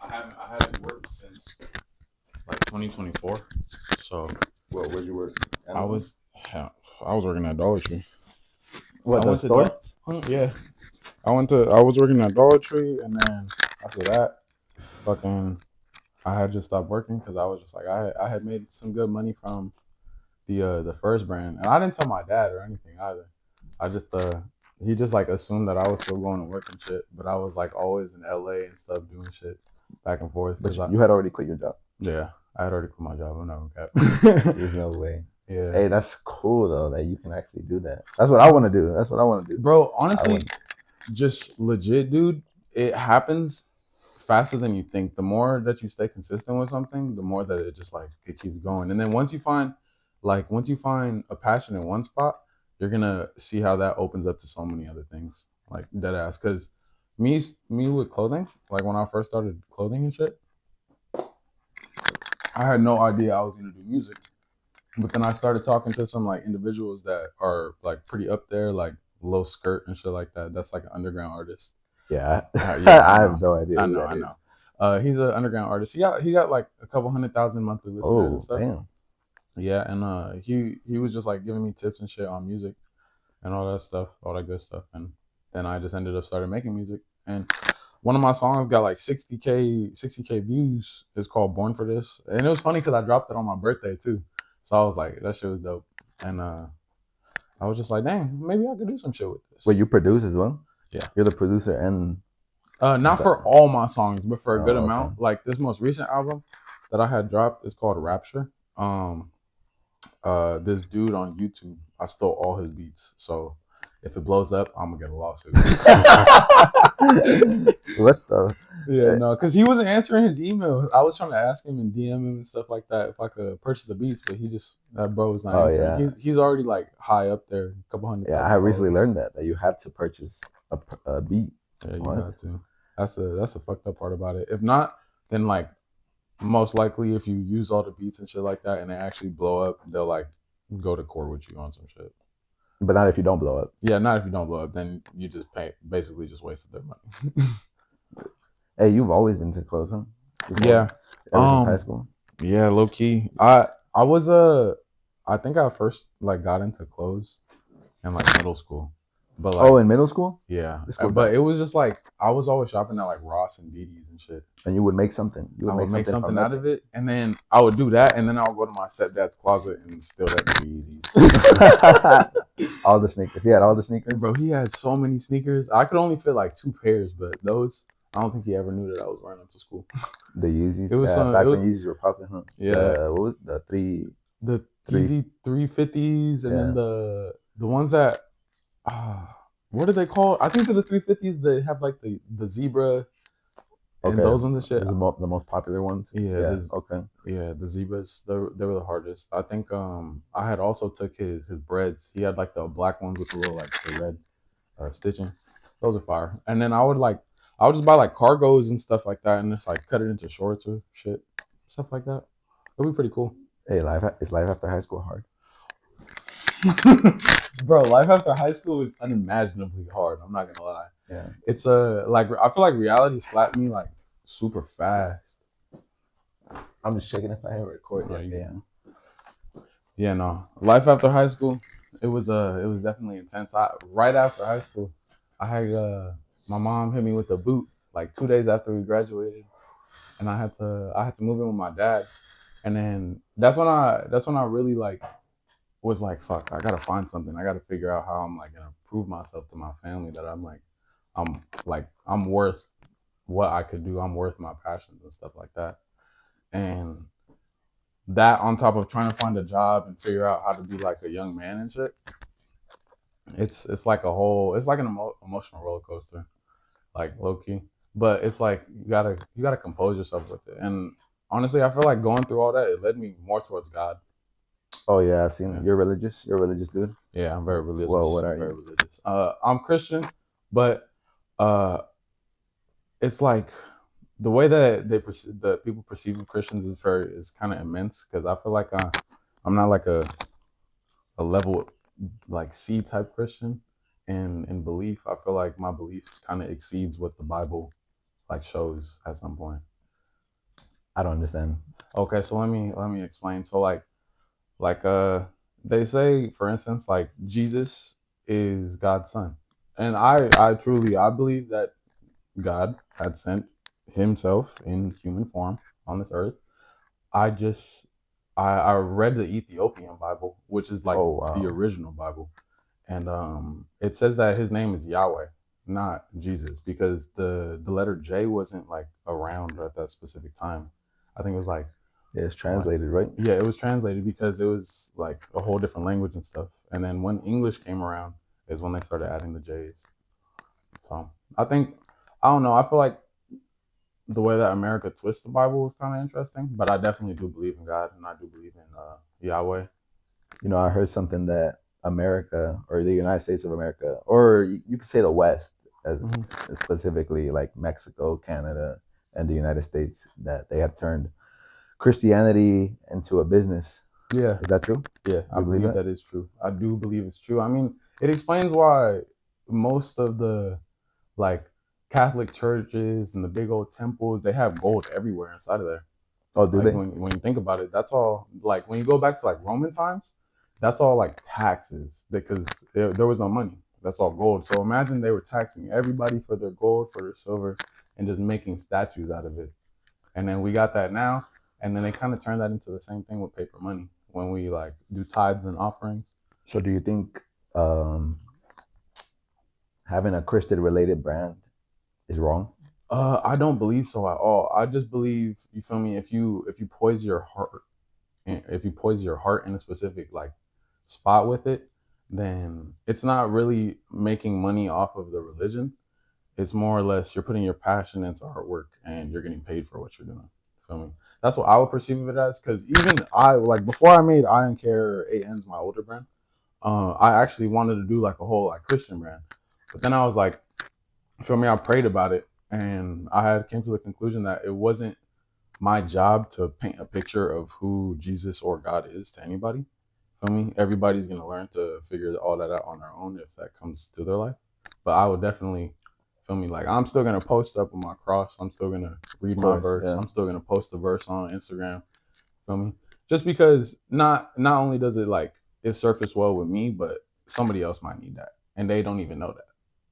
I haven't worked since like 2024. So Where'd you work? I was I was working at Dollar Tree. I What, the went to store? yeah. I was working at Dollar Tree, and then after that, fucking I had just stopped working because I was just like I had made some good money from the first brand, and I didn't tell my dad or anything either. I just he just like assumed that I was still going to work and shit, but I was like always in LA and stuff doing shit back and forth But because you had already quit your job. yeah, I had already quit my job. I'm not gonna cap. There's no way. Yeah. Hey, that's cool though that you can actually do that. That's what I want to do. That's what I want to do. Bro, honestly, just legit, dude. It happens faster than you think. The more that you stay consistent with something, the more that it just like it keeps going. And then once you find a passion in one spot, you're gonna see how that opens up to so many other things. Like dead ass. Cause me with clothing, like when I first started clothing and shit, I had no idea I was gonna do music. But then I started talking to some like individuals that are like pretty up there, like Low Skirt and shit like that. That's like an underground artist. Yeah. Yeah, I have no idea I who know, that I is. know. He's an underground artist. He got like a couple 100,000 monthly listeners and Oh, stuff. damn. Yeah, and he was just like giving me tips and shit on music and all that stuff, all that good stuff. And then I just ended up started making music. And one of my songs got like 60K views. It's called Born for This. And it was funny because I dropped it on my birthday too. So I was like, that shit was dope. And I was just like, dang, maybe I could do some shit with this. Wait, you produce as well? Yeah. You're the producer and not for all my songs, but for a good okay. amount. Like this most recent album that I had dropped is called Rapture. This dude on YouTube, I stole all his beats. So if it blows up, I'm gonna get a lawsuit. What the? Yeah, no, because he wasn't answering his email. I was trying to ask him and DM him and stuff like that if I could purchase the beats, but that bro was not answering. Yeah. He's already like high up there, a couple hundred. Yeah, I have recently learned that you had to purchase a beat. Yeah, you got to. That's the fucked up part about it. If not, then like most likely if you use all the beats and shit like that and they actually blow up, they'll like go to court with you on some shit. But not if you don't blow up. Yeah, not if you don't blow up. Then you just basically just wasted their money. Hey, you've always been to clothes, huh? Yeah. Ever since high school. Yeah, low key. I was I think I first like got into clothes in like middle school. But like, in middle school? Yeah. But it was just like I was always shopping at like Ross and Didi's and shit. And you would make something. I would make something out of it, and then I would do that, and then I would go to my stepdad's closet and steal that Yeezys. All the sneakers. He had all the sneakers? Bro, he had so many sneakers. I could only fit like 2 pairs, but those, I don't think he ever knew that I was wearing them to school. The Yeezys? It was back when Yeezys were popping, huh? Yeah. What was the Yeezy 350s, and then the ones that, what are they called? I think they're the 350s. They have like the zebra. And those ones and shit. The most popular ones. Yeah. Yeah, the zebras. They were the hardest. I think I had also took his breads. He had like the black ones with the little like the red stitching. Those are fire. And then I would just buy like cargos and stuff like that, and just like cut it into shorts or shit, stuff like that. It'd be pretty cool. Hey, is life after high school hard? Bro, life after high school is unimaginably hard. I'm not gonna lie. Yeah. It's like I feel like reality slapped me like super fast. I'm just checking if I have recorded. Yeah, no. Life after high school, it was definitely intense. Right after high school, I had my mom hit me with a boot like 2 days after we graduated, and I had to move in with my dad, and then that's when I really like was like, fuck, I gotta find something. I gotta figure out how I'm like gonna prove myself to my family that I'm worth what I could do. I'm worth my passions and stuff like that. And that on top of trying to find a job and figure out how to be like a young man and shit, it's like an emotional roller coaster, like low key. But it's like you gotta compose yourself with it. And honestly, I feel like going through all that, it led me more towards God. Oh yeah, I've seen it. You're religious. You're a religious dude. Yeah, I'm very religious. Well, what are you? Very religious. I'm Christian, but it's like the way that the people perceive of Christians is kind of immense, because I feel like I'm not like a level like C type Christian in belief. I feel like my belief kind of exceeds what the Bible like shows at some point. I don't understand. Okay, so let me explain. So like they say, for instance, like Jesus is God's son. And I truly I believe that God had sent himself in human form on this earth. I just I read the Ethiopian Bible, which is like Oh the wow. original Bible. And it says that his name is Yahweh, not Jesus, because the letter J wasn't like around at that specific time. I think it was Yeah, it's like translated, right? yeah, it was translated because it was like a whole different language and stuff. And then when English came around is when they started adding the J's. So I think I don't know. I feel like the way that America twists the Bible is kind of interesting, but I definitely do believe in God and I do believe in Yahweh. You know, I heard something that America or the United States of America, or you could say the West, as Mm-hmm. specifically like Mexico, Canada, and the United States, that they have turned Christianity into a business. Yeah, Is that true? yeah, Do I you believe believe that? that is true. I do believe it's true. I mean, it explains why most of the like Catholic churches and the big old temples they have gold everywhere inside of there. Oh, do Like they? when you think about it, that's all. Like when you go back to like Roman times, that's all like taxes because there was no money. That's all gold. So imagine they were taxing everybody for their gold, for their silver, and just making statues out of it. And then we got that now, and then they kind of turned that into the same thing with paper money when we like do tithes and offerings. So, do you think um, having a Christian related brand is wrong? I don't believe so at all. I just believe you feel me. If you poise your heart, if you poise your heart in a specific like spot with it, then it's not really making money off of the religion. It's more or less you're putting your passion into artwork and you're getting paid for what you're doing. Feel me? That's what I would perceive it as. Because even I like before I made I.uncareusa, my older brand, I actually wanted to do like a whole like Christian brand, but then I was like, feel me? I prayed about it and I had came to the conclusion that it wasn't my job to paint a picture of who Jesus or God is to anybody. Feel me? Everybody's gonna learn to figure all that out on their own if that comes to their life. But I would definitely feel me like I'm still gonna post up on my cross. I'm still gonna read Of my course, verse. yeah. I'm still gonna post the verse on Instagram. Feel me? Just because not only does it like it surface well with me, but somebody else might need that, and they don't even know that.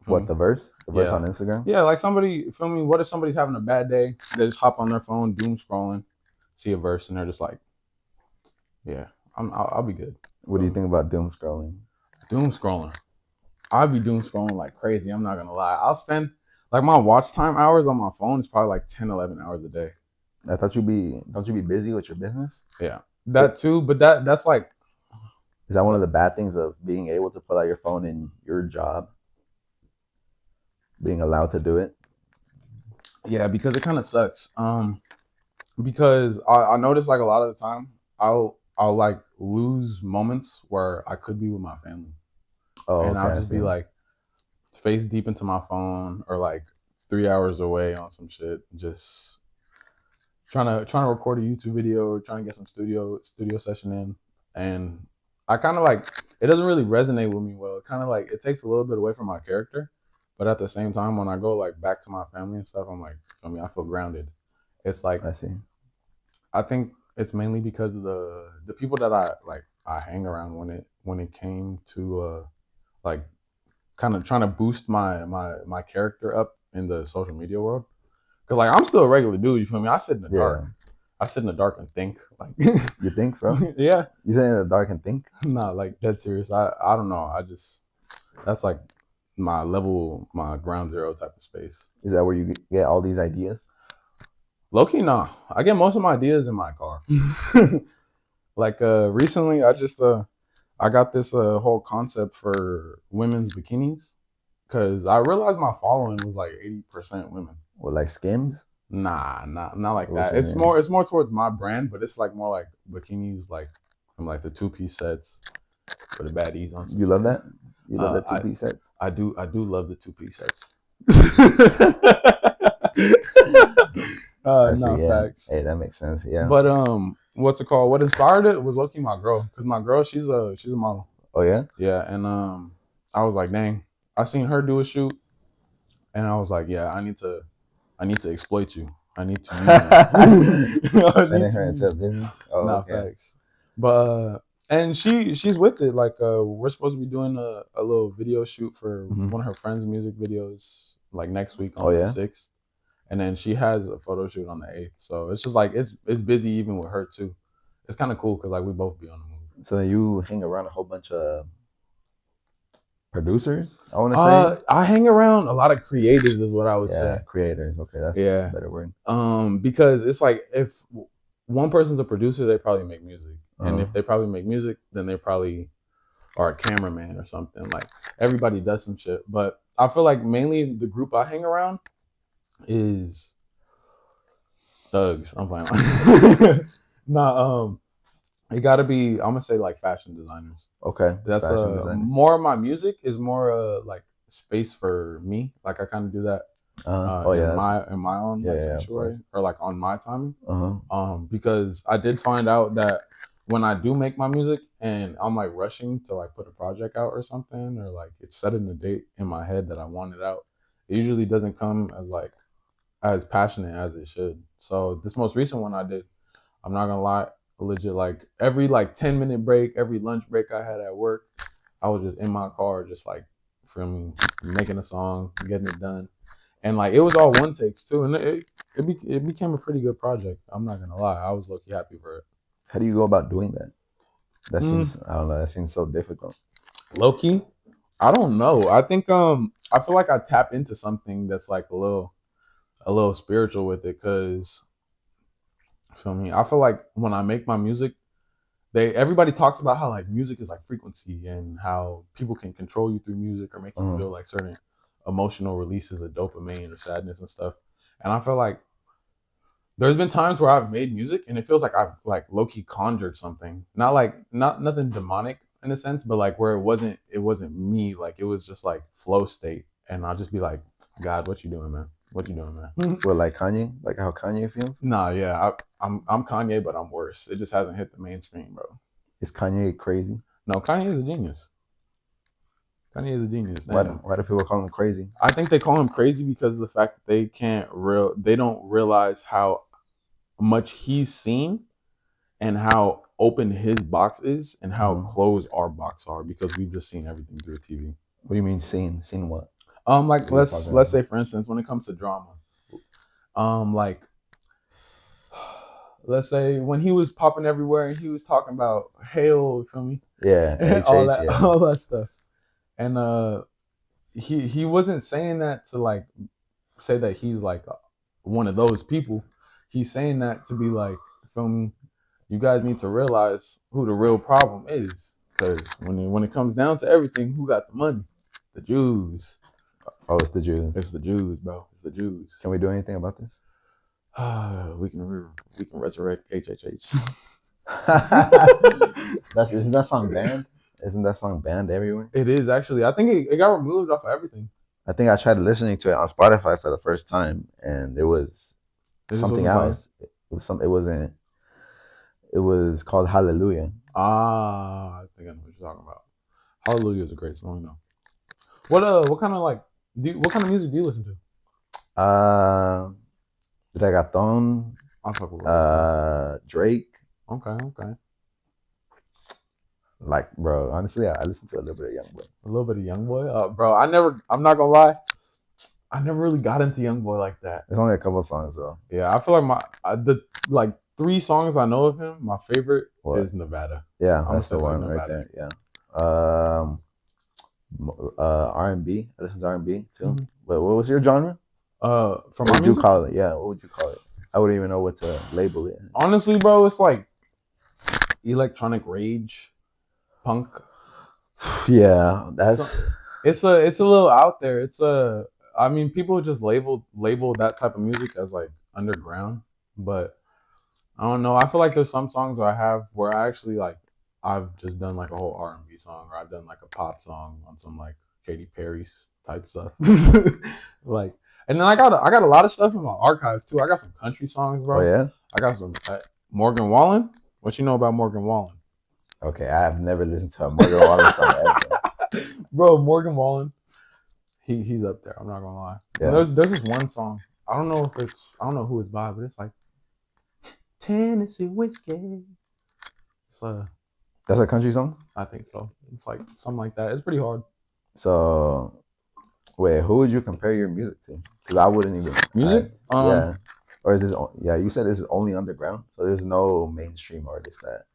Feel What, me? the verse? The verse Yeah. on Instagram? Yeah, like somebody, feel me? What if somebody's having a bad day? They just hop on their phone, doom scrolling, see a verse, and they're just like, yeah, I'll be good. What Feel do you me? think about doom scrolling? Doom scrolling. I'll be doom scrolling like crazy. I'm not going to lie. I'll spend, like, my watch time hours on my phone is probably like 10, 11 hours a day. I thought you'd be don't you be busy with your business? Yeah. It, That too, but that's like, is that one of the bad things of being able to pull out your phone in your job, being allowed to do it? yeah, because it kind of sucks. Because I notice like a lot of the time, I'll like lose moments where I could be with my family. Oh, And okay, I'll I just be see. like face deep into my phone or like 3 hours away on some shit, just trying to record a YouTube video or trying to get some studio session in. And I kind of like it doesn't really resonate with me well. It kind of like it takes a little bit away from my character, but at the same time, when I go like back to my family and stuff, I'm like, I feel grounded. It's like I see. I think it's mainly because of the people that I hang around when it came to like kind of trying to boost my character up in the social media world. Cause like I'm still a regular dude, you feel me? I sit in the dark. Yeah. I sit in the dark and think. Like You think, bro? yeah. You sit in the dark and think? Nah, like dead serious. I don't know. I just that's like my level, my ground zero type of space. Is that where you get all these ideas? Low-key, nah. I get most of my ideas in my car. Like recently I got this whole concept for women's bikinis because I realized my following was like 80% women. Or like Skims? Nah, not like What that. you mean? It's more towards my brand, but it's like more like bikinis, like from like the 2 piece sets for the baddies on some You love shit. that? You love Uh, that 2 piece sets? I do love the 2 piece sets. I see, No yeah. facts. Hey, that makes sense. Yeah. But what's it called? What inspired it was lucky my girl, cause my girl she's a model. Oh yeah? Yeah, and I was like, dang, I seen her do a shoot, and I was like, yeah, I need to exploit you. I need to use you. I Turning need her to into a use you. business. Oh, Nah, okay. facts. But and she's with it. Like we're supposed to be doing a little video shoot for Mhm. one of her friends' music videos like next week Oh on the yeah. 6th. And then she has a photo shoot on the 8th. So it's just like it's busy even with her too. It's kind of cool because like we both be on the move. So you hang around a whole bunch of producers, I want to say. I hang around a lot of creatives is what I would Yeah, say. creators. Okay, that's a Yeah. better word. Because it's like if one person's a producer, they probably make music. And Uh-huh. if they probably make music, then they probably are a cameraman or something. Like everybody does some shit. But I feel like mainly the group I hang around is thugs. I'm playing. Nah, it gotta be. I'm gonna say like fashion designers. Okay, That's fashion designer. more of my music is more like space for me. Like I kind of do that Oh in yeah, my own like yeah, of course. sanctuary or like on my timing. Uh-huh. Because I did find out that when I do make my music and I'm like rushing to like put a project out or something or like it's setting a date in my head that I want it out, it usually doesn't come as like as passionate as it should. So this most recent one I did, I'm not gonna lie, legit like every like 10-minute break, every lunch break I had at work, I was just in my car, just like from making a song, getting it done, and like it was all one takes too, and it became a pretty good project. I'm not gonna lie, I was low-key happy for it. How do you go about doing that? That seems, I don't know, that seems so difficult. Low-key, I don't know. I think I feel like I tap into something that's like a little spiritual with it, cause feel me. I feel like when I make my music, everybody talks about how like music is like frequency and how people can control you through music or make you feel like certain emotional releases of dopamine or sadness and stuff. And I feel like there's been times where I've made music and it feels like I've like low-key conjured something. Not nothing demonic in a sense, but like where it wasn't me. Like it was just like flow state. And I'll just be like, God, what you doing, man? What you doing, man? Well, like Kanye, like how Kanye feels. Nah, yeah, I'm Kanye, but I'm worse. It just hasn't hit the mainstream, bro. Is Kanye crazy? No, Kanye is a genius. Kanye is a genius. Why And do people call him crazy? I think they call him crazy because of the fact that they don't realize how much he's seen and how open his box is and how closed our box are because we've just seen everything through the TV. What do you mean seen? Seen what? Like let's say for instance, when it comes to drama, like let's say when he was popping everywhere and he was talking about hail, you feel me? Yeah, all HH, yeah. all that stuff. And he wasn't saying that to like say that he's like one of those people. He's saying that to be like, feel me? You guys need to realize who the real problem is, because when it comes down to everything, who got the money? The Jews. Oh, it's the Jews. It's the Jews, bro. It's the Jews. Can we do anything about this? we can resurrect HHH. Isn't that song banned? Isn't that song banned everywhere? It is actually. I think it got removed off of everything. I think I tried listening to it on Spotify for the first time, and it was something else. It wasn't. It was called Hallelujah. I think I know what you're talking about. Hallelujah is a great song, though. What kind of like what kind of music do you listen to? Reggaeton. I'll talk about Drake. Okay. Like, bro, honestly, I listen to a little bit of YoungBoy. A little bit of YoungBoy, bro. I'm not gonna lie, I never really got into YoungBoy like that. There's only a couple songs though. Yeah, I feel like the 3 songs I know of him, my favorite is Nevada. Yeah, that's the one right there. Yeah. R&B. I listen to R&B too. But what was your genre? What would you call it? Yeah, what would you call it? I wouldn't even know what to label it. Honestly, bro, it's like electronic rage, punk. Yeah, that's it's a little out there. I mean, people just label that type of music as like underground, but I don't know. I feel like there's some songs where I actually like I've just done like a whole R&B song, or I've done like a pop song on some like Katy Perry's type stuff. Like, and then I got a lot of stuff in my archives too. I got some country songs, bro. Oh yeah. I got some Morgan Wallen. What you know about Morgan Wallen? Okay, I have never listened to a Morgan Wallen song ever. Bro, Morgan Wallen, he's up there. I'm not gonna lie. Yeah. There's this one song. I don't know who it's by, but it's like Tennessee whiskey. It's That's a country song? I think so. It's like something like that. It's pretty hard. So, wait, who would you compare your music to? Because I wouldn't even. Music? Yeah. Or is this? Yeah, you said this is only underground, so there's no mainstream artist that.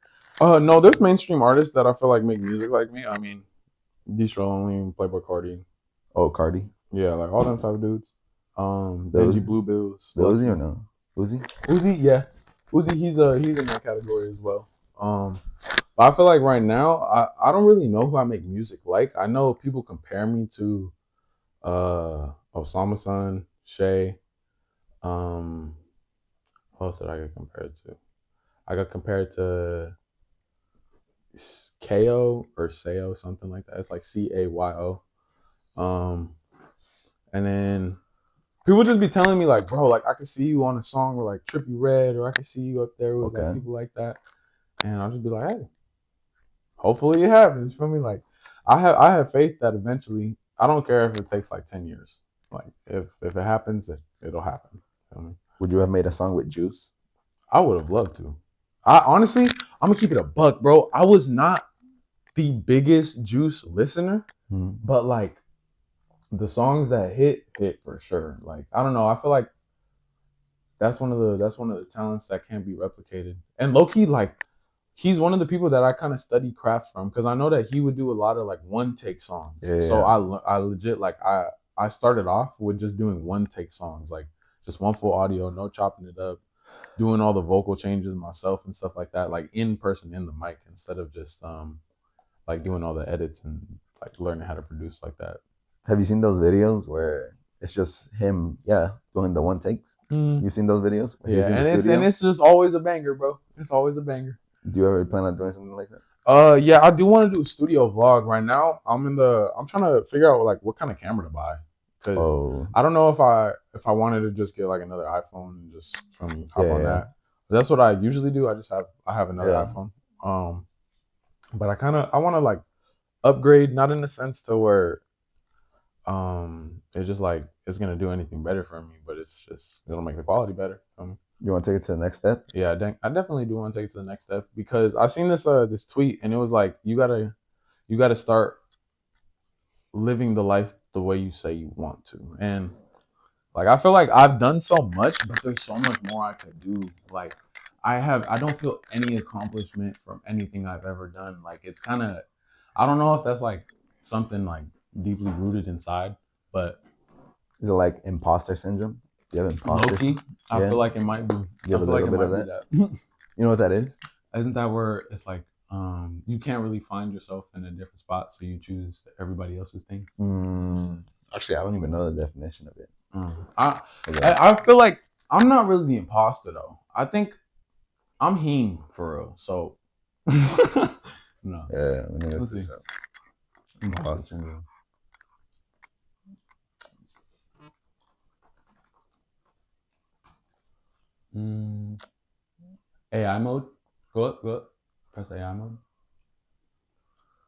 No, there's mainstream artists that I feel like make music like me. I mean, Distro Only, Playboy Cardi. Oh, Cardi. Yeah, like all them type of dudes. Those Benji Blue Bills. Uzi or no? Uzi? Uzi, yeah. Uzi, he's in that category as well. But I feel like right now, I don't really know who I make music like. I know people compare me to Osama Son, Shay. Who else did I get compared to? I got compared to Ko or Sayo, something like that. It's like Cayo. And then people just be telling me like, bro, like I could see you on a song with like Trippie Redd, or I could see you up there with like people like that. And I'll just be like, hey, hopefully it happens. For me, like I have faith that eventually, I don't care if it takes like 10 years. Like if it happens, it'll happen. Feel me? Would you have made a song with Juice? I would have loved to. I honestly, I'm gonna keep it a buck, bro. I was not the biggest Juice listener, but like the songs that hit for sure. Like I don't know, I feel like that's one of the talents that can't be replicated. And low key, like he's one of the people that I kind of study crafts from, because I know that he would do a lot of like one take songs. Yeah, so I legit like I started off with just doing one take songs, like just one full audio, no chopping it up, doing all the vocal changes myself and stuff like that, like in person in the mic, instead of just like doing all the edits and like learning how to produce like that. Have you seen those videos where it's just him, doing the one takes? You've seen those videos? Yeah, and it's just always a banger, bro. It's always a banger. Do you ever plan on doing something like that? Yeah, I do want to do a studio vlog. Right now, I'm trying to figure out like what kind of camera to buy, because I don't know if I wanted to just get like another iPhone and just hop on that. But that's what I usually do. I have another iPhone. But I want to like upgrade, not in the sense to where it's just like it's gonna do anything better for me, but it's just gonna make the quality better. You want to take it to the next step? Yeah, I definitely do want to take it to the next step, because I seen this tweet, and it was like you gotta start living the life the way you say you want to. And like I feel like I've done so much, but there's so much more I could do. Like I don't feel any accomplishment from anything I've ever done. Like it's kind of, I don't know if that's like something like deeply rooted inside, but is it like imposter syndrome? Do you have imposter syndrome? I feel like it might be. You have a little bit of that. You know what that is? Isn't that where it's like you can't really find yourself in a different spot, so you choose everybody else's thing? Actually, I don't even know the definition of it. I feel like I'm not really the imposter though. I think I'm him for real. So no. Yeah, let's see. Imposter syndrome. AI mode. Go up. Press AI mode.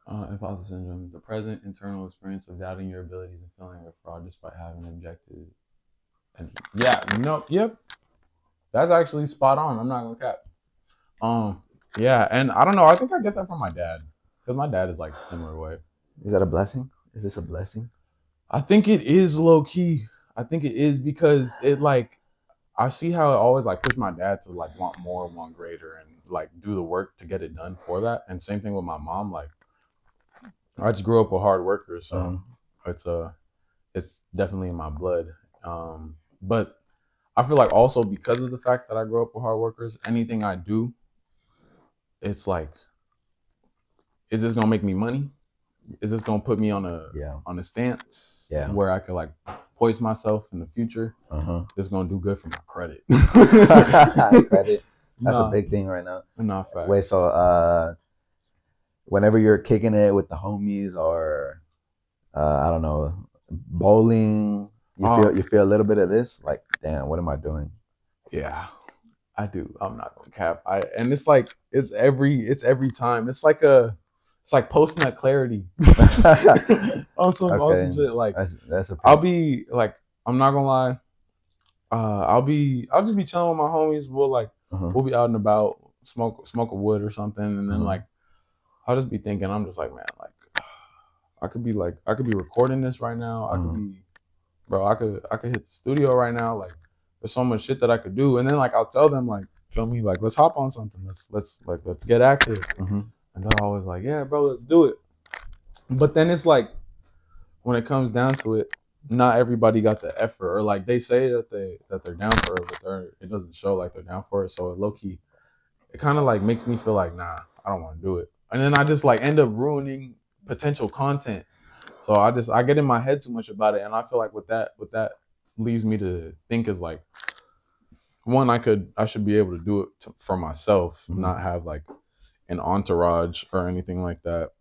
Imposter syndrome: the present internal experience of doubting your abilities and feeling like a fraud despite having objected. And yep. That's actually spot on. I'm not gonna cap. Yeah, and I don't know. I think I get that from my dad, because my dad is like a similar way. Is that a blessing? Is this a blessing? I think it is low key. I think it is, because it like I see how it always like pushed my dad to like want more, want greater, and like do the work to get it done for that. And same thing with my mom. Like I just grew up a hard worker, so it's definitely in my blood. But I feel like also because of the fact that I grew up with hard workers, anything I do, it's like, is this gonna make me money? Is this gonna put me on a stance where I could like poise myself in the future? It's gonna do good for my credit. Credit. That's a big thing right now. Not fact. Wait, so whenever you're kicking it with the homies, or I don't know, bowling, you feel a little bit of this, like, damn, what am I doing? Yeah, I do. I'm not gonna cap. And it's like it's every time. It's like post-nut clarity. on some shit. Like that's I'll be like, I'm not gonna lie. I'll just be chilling with my homies. We'll be out and about, smoke a wood or something, and then like I'll just be thinking. I'm just like, man, like I could be recording this right now. I could be, bro. I could hit the studio right now. Like there's so much shit that I could do, and then like I'll tell them like, feel me, like let's hop on something. Let's get active. And they're always like, yeah, bro, let's do it. But then it's like when it comes down to it, not everybody got the effort, or like they say that they're down for it, but it doesn't show like they're down for it. So low key, it kind of like makes me feel like, nah, I don't want to do it, and then I just like end up ruining potential content. So I get in my head too much about it, and I feel like what that leaves me to think is like, one, I should be able to do it for myself, not have like an entourage or anything like that.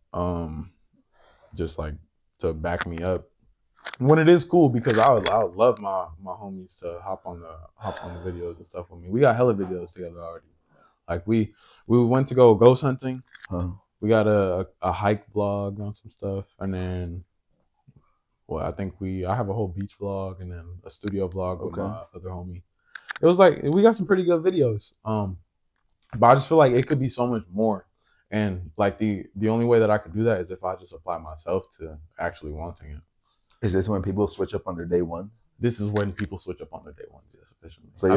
Just like to back me up when it is cool, because I would love my homies to hop on the videos and stuff with me. We got hella videos together already. Like we went to go ghost hunting. We got a hike vlog on some stuff, and then I have a whole beach vlog and then a studio vlog with my other homie. It was like we got some pretty good videos. But I just feel like it could be so much more. And like the only way that I could do that is if I just apply myself to actually wanting it. Is this when people switch up on their day one? This is when people switch up on their day ones, yes, officially. So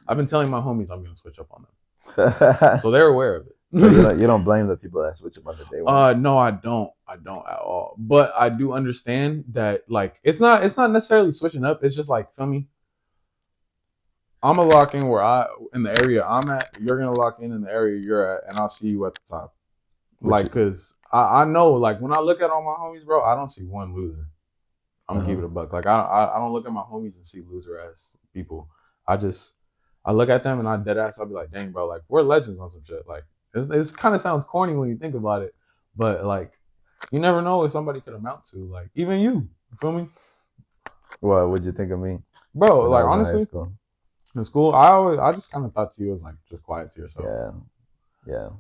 I've been telling my homies I'm gonna switch up on them. So they're aware of it. So you don't blame the people that switch up on their day one? No, I don't at all. But I do understand that like it's not necessarily switching up, it's just like, feel me, I'm gonna lock in in the area I'm at. You're gonna lock in the area you're at, and I'll see you at the top. Like, cause I know, like when I look at all my homies, bro, I don't see one loser. I'm gonna keep it a buck. Like I don't look at my homies and see loser ass people. I look at them and I dead ass. I'll be like, dang, bro, like we're legends on some shit. Like it kind of sounds corny when you think about it, but like you never know what somebody could amount to. Like even you feel me? What would you think of me, bro? Like honestly. In school, I just kind of thought to you as like just quiet to yourself. Yeah.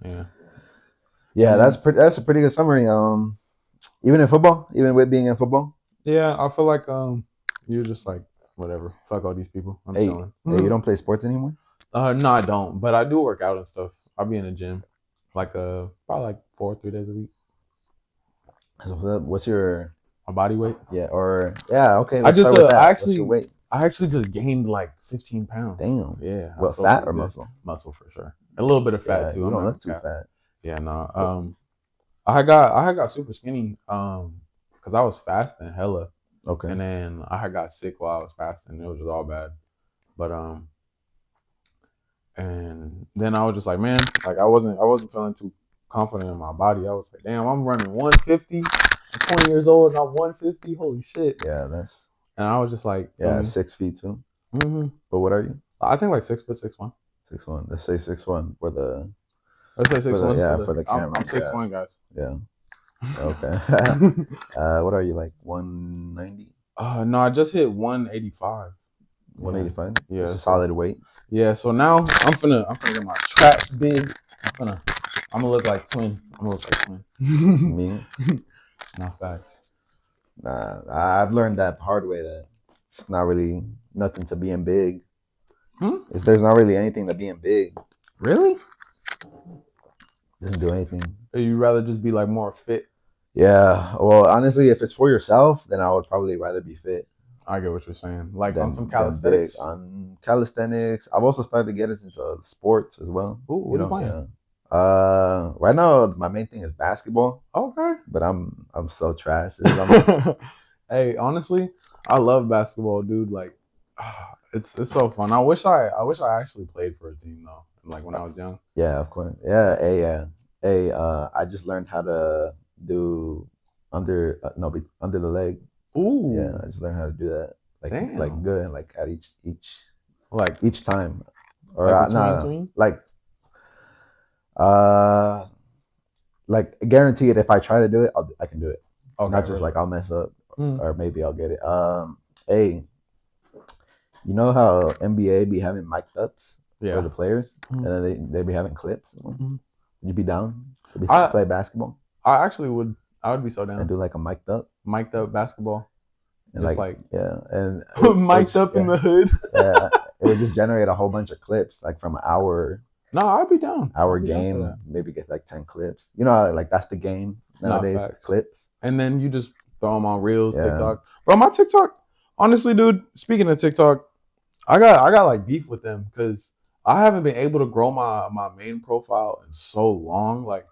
And that's a pretty good summary. Even in football, even with being in football. Yeah, I feel like you're just like whatever. Fuck all these people. I'm chilling. Hey, you don't play sports anymore? No, I don't. But I do work out and stuff. I'll be in the gym, like probably like 3 days a week. What's your body weight? Okay. I actually just gained like 15 pounds. Damn. Yeah. What, fat or muscle? Muscle for sure. A little bit of fat too. You don't look too fat. Yeah, no. I got super skinny because I was fasting hella. Okay. And then I got sick while I was fasting. It was just all bad. But and then I was just like, man, like I wasn't feeling too confident in my body. I was like, damn, I'm running 150. I'm 20 years old and I'm 150. Holy shit. Yeah, that's. And I was just like, 6 feet too. But what are you? I think like 6'6". 6'1". Let's say 6'1" for the. Let's say 6'1". For the camera. I'm 6'1", guys. Yeah. Okay. What are you, like 190? No, I just hit 185. 185. Yeah, it's a solid weight. Yeah, so now I'm finna get my traps big. I'm gonna look like Twin. Me? Not facts. Nah, I've learned that hard way that it's not really nothing to being big. There's not really anything to being big. Really? Doesn't do anything. Or you rather just be like more fit? Yeah. Well, honestly, if it's for yourself, then I would probably rather be fit. I get what you're saying. Like on some calisthenics. On calisthenics. I've also started to get into sports as well. Ooh, what are you playing? Yeah. Right now my main thing is basketball. Okay. But I'm so trash. Hey, honestly, I love basketball, dude. Like, it's so fun. I wish I actually played for a team though. Like when I was young. Yeah, of course. Yeah. Hey, I just learned how to do under the leg. Ooh. Yeah, I just learned how to do that. Damn. Like good, like at each time. Or between? Like guaranteed if I try to do it, I can do it. Okay, not just like I'll mess up or maybe I'll get it. Hey, you know how NBA be having mic ups for the players, and then they be having clips. Would you be down to play basketball? I actually would. I would be so down. And do like a mic'd up basketball. And just like and mic'd up in the hood. Yeah, it would just generate a whole bunch of clips, like from an hour. No, I'd be down. Our game, maybe get like 10 clips. You know, like that's the game nowadays. Nah, clips. And then you just throw them on Reels, TikTok. Bro, my TikTok. Honestly, dude. Speaking of TikTok, I got like beef with them because I haven't been able to grow my main profile in so long. Like,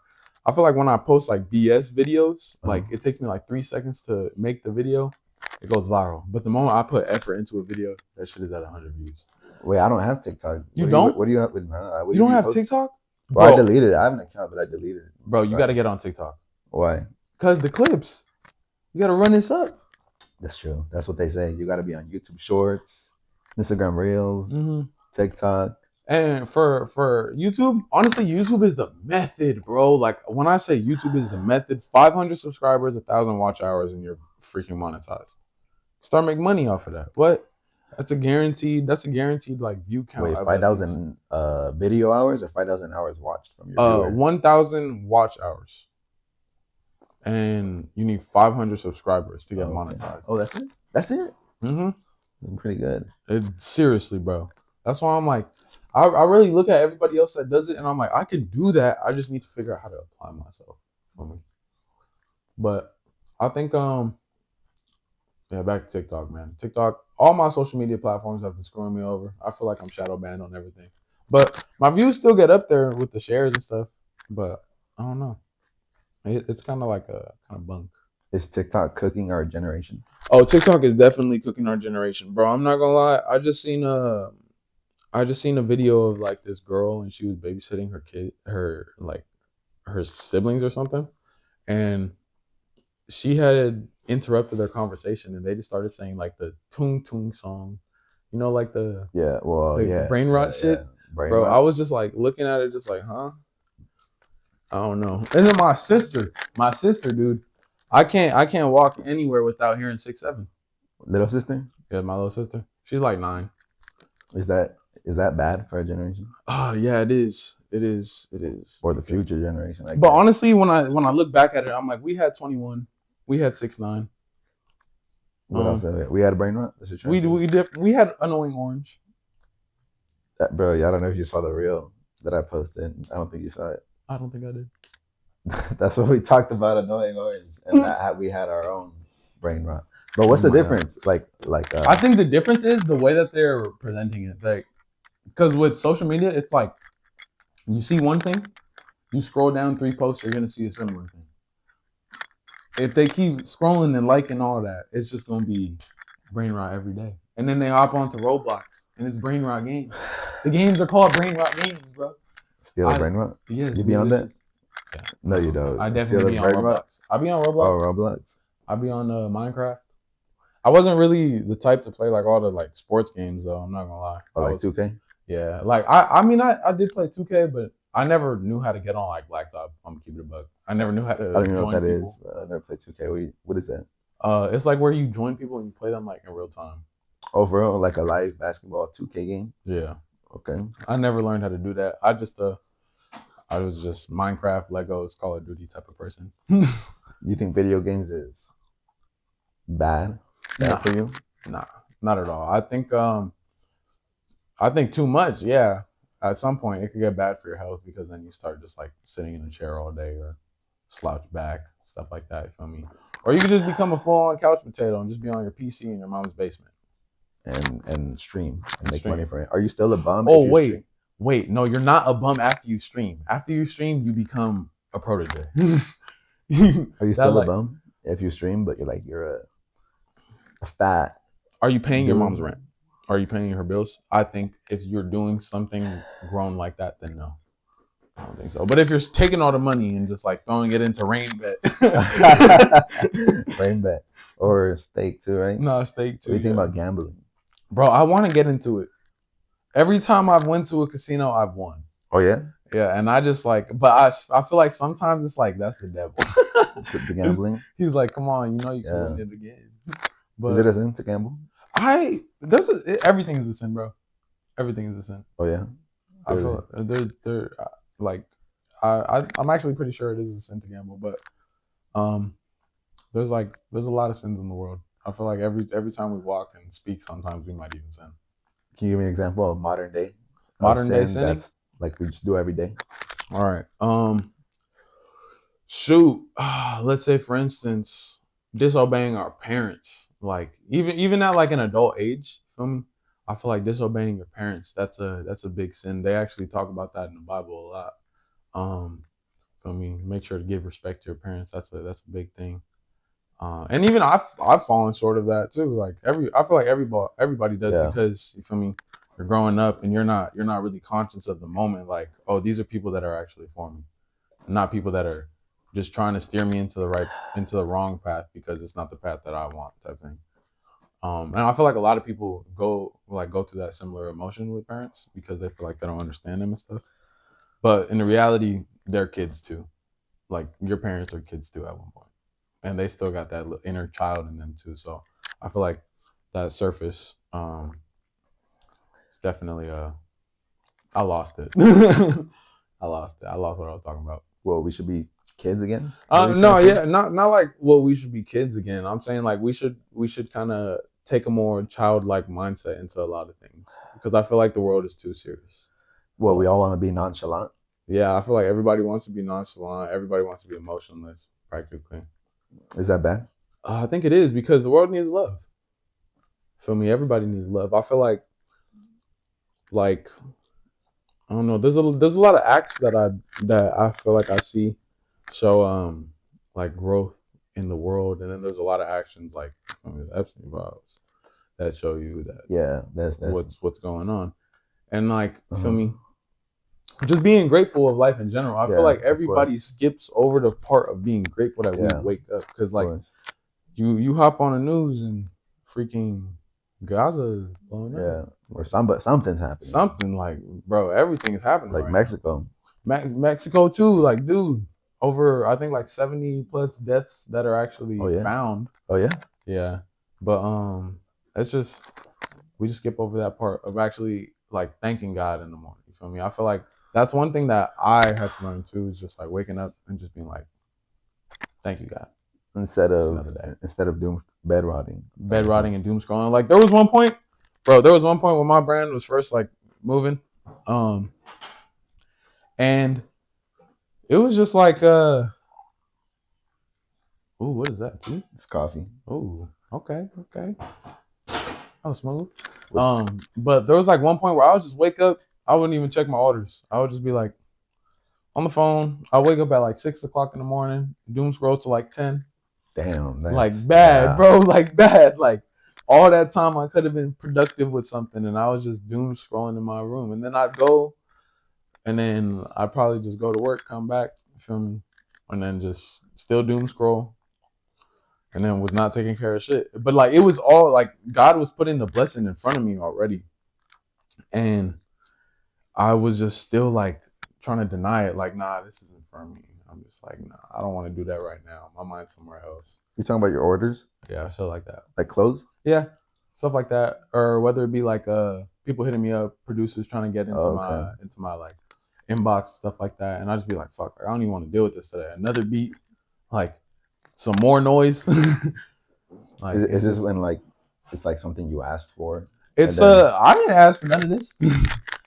I feel like when I post like BS videos, like it takes me like 3 seconds to make the video, it goes viral. But the moment I put effort into a video, that shit is at 100 views. Wait, I don't have TikTok. You don't? What do you have with? You don't have TikTok? Well, I deleted it. I have an account, but I deleted it. Bro, you got to get on TikTok. Why? Because the clips. You got to run this up. That's true. That's what they say. You got to be on YouTube Shorts, Instagram Reels, TikTok. And for YouTube, honestly, YouTube is the method, bro. Like when I say YouTube is the method, 500 subscribers, 1,000 watch hours, and you're freaking monetized. Start making money off of that. What? That's a guaranteed like view count. Wait, 5,000 video hours or 5,000 hours watched from your viewers? 1,000 watch hours. And you need 500 subscribers to get monetized. Oh, that's it? That's it? Mm-hmm. That's pretty good. Seriously, bro. That's why I'm like, I really look at everybody else that does it, and I'm like, I can do that. I just need to figure out how to apply myself for me. But I think, back to TikTok, man. TikTok, all my social media platforms have been screwing me over. I feel like I'm shadow banned on everything. But my views still get up there with the shares and stuff. But I don't know. It's kind of like a kind of bunk. Is TikTok cooking our generation? Oh, TikTok is definitely cooking our generation, bro. I'm not gonna lie. I just seen a video of like this girl, and she was babysitting her siblings or something, and she had interrupted their conversation, and they just started saying like the tung tung song, you know, like the brain rot shit. Yeah. Bro, I was just like looking at it, just like, huh? I don't know. And then my sister, dude, I can't walk anywhere without hearing 6-7. Little sister? Yeah, my little sister. She's like 9. Is that bad for our generation? Oh yeah, it is. It is. For the future generation. But honestly, when I look back at it, I'm like, we had 21, we had 6-9. What else? We had a brain rot. We had annoying orange. Bro, I don't know if you saw the reel that I posted. I don't think you saw it. I don't think I did. That's what we talked about, annoying orange, and we had our own brain rot. But what's the difference? God. I think the difference is the way that they're presenting it. Like, because with social media, it's like you see one thing, you scroll down 3 posts, you're gonna see a similar thing. If they keep scrolling and liking all that, it's just gonna be brain rot every day. And then they hop onto Roblox, and it's brain rot games. The games are called brain rot games, bro. Still a brain rot? Yes. You be on that? Yeah. No, you don't. I definitely be on Roblox. I be on Roblox. Oh, Roblox. I be on Minecraft. I wasn't really the type to play like all the like sports games though. I'm not gonna lie. Oh, like 2K? Yeah, like I mean I did play 2K, but I never knew how to get on like Blacktop. I'm gonna keep it a bug. I never knew how to. I don't even know what that is. I never played 2K. What is that? It's like where you join people and you play them like in real time. Oh, for real? Like a live basketball 2K game? Yeah. Okay. I never learned how to do that. I was just Minecraft, Legos, Call of Duty type of person. You think video games is bad for you? Nah, not at all. I think too much, yeah. At some point, it could get bad for your health because then you start just like sitting in a chair all day or slouch back, stuff like that. You feel me? Or you could just become a full-on couch potato and just be on your PC in your mom's basement and stream and make money from it. Are you still a bum? Oh wait, no, you're not a bum after you stream. After you stream, you become a protege. Are you still a bum if you stream, but you're a fat? Are you paying your mom's rent? Are you paying her bills? I think if you're doing something grown like that, then no. I don't think so. But if you're taking all the money and just like throwing it into rain bet. Rain bet. Or stake too, right? No, stake too. What do you think about gambling? Bro, I want to get into it. Every time I've went to a casino, I've won. Oh yeah? Yeah, and I just like, but I feel like sometimes it's like that's the devil. The gambling? He's like, come on, you know you can win it again. But is it a sin to gamble? Everything is a sin, bro. Everything is a sin. Oh yeah. I feel they're like I'm actually pretty sure it is a sin to gamble, but there's a lot of sins in the world. I feel like every time we walk and speak, sometimes we might even sin. Can you give me an example of modern day sin sinning? That's like we just do every day? All right. Shoot. Let's say, for instance, disobeying our parents. Like even at like an adult age. Feel me? I feel like disobeying your parents. That's a big sin. They actually talk about that in the Bible a lot. Feel me? Make sure to give respect to your parents. That's a big thing. And even I've fallen short of that too. Like I feel like everybody does, because you feel me, you're growing up and you're not really conscious of the moment. Like, oh, these are people that are actually for me, not people that are just trying to steer me into the wrong path because it's not the path that I want, type thing. And I feel like a lot of people go through that similar emotion with parents because they feel like they don't understand them and stuff. But in the reality, they're kids too. Like your parents are kids too at one point, and they still got that inner child in them too. So I feel like that surface, it's definitely I lost it. I lost what I was talking about. Well, we should be kids again? No, yeah, not like we should be kids again. I'm saying like we should kind of take a more childlike mindset into a lot of things, because I feel like the world is too serious. Well, we all want to be nonchalant. Yeah, I feel like everybody wants to be nonchalant. Everybody wants to be emotionless, practically. Is that bad? I think it is, because the world needs love. Feel me? Everybody needs love. I feel like I don't know. There's a lot of acts that I feel like I see show like growth in the world, and then there's a lot of actions like Epstein files that show you that that's what's going on, and like feel me, just being grateful of life in general. I feel like everybody skips over the part of being grateful that we wake up, because like you hop on the news and freaking Gaza is blowing up. Or something's happening. Something like, bro, everything is happening. Like right Mexico. Mexico too. Like, dude, over I think like 70 plus deaths that are actually found. Oh yeah. Yeah, but it's just we just skip over that part of actually like thanking God in the morning. You feel me? I feel like that's one thing that I had to learn too, is just like waking up and just being like, thank you, God. Instead of doom bed rotting and doom scrolling. Like there was one point when my brand was first like moving, and it was just like ooh, what is that? Tea? It's coffee. Ooh, okay. Oh, smooth. But there was like one point where I would just wake up, I wouldn't even check my orders. I would just be like on the phone. I wake up at like 6 o'clock in the morning, doom scroll to like 10. Damn, like bad, bro. Like bad. Like all that time I could have been productive with something, and I was just doom scrolling in my room. And then I'd go, and then I'd probably just go to work, come back, feel me, and then just still doom scroll, and then was not taking care of shit. But like it was all like God was putting the blessing in front of me already, and I was just still like trying to deny it. Like, nah, this isn't for me. I'm just like, nah, I don't want to do that right now. My mind's somewhere else. You're talking about your orders? Yeah, stuff like that. Like clothes? Yeah, stuff like that. Or whether it be like people hitting me up, producers trying to get into my like inbox, stuff like that, and I just be like, fuck, I don't even want to deal with this today. Another beat, like some more noise. Like, is this when like it's like something you asked for? It's I didn't ask for none of this.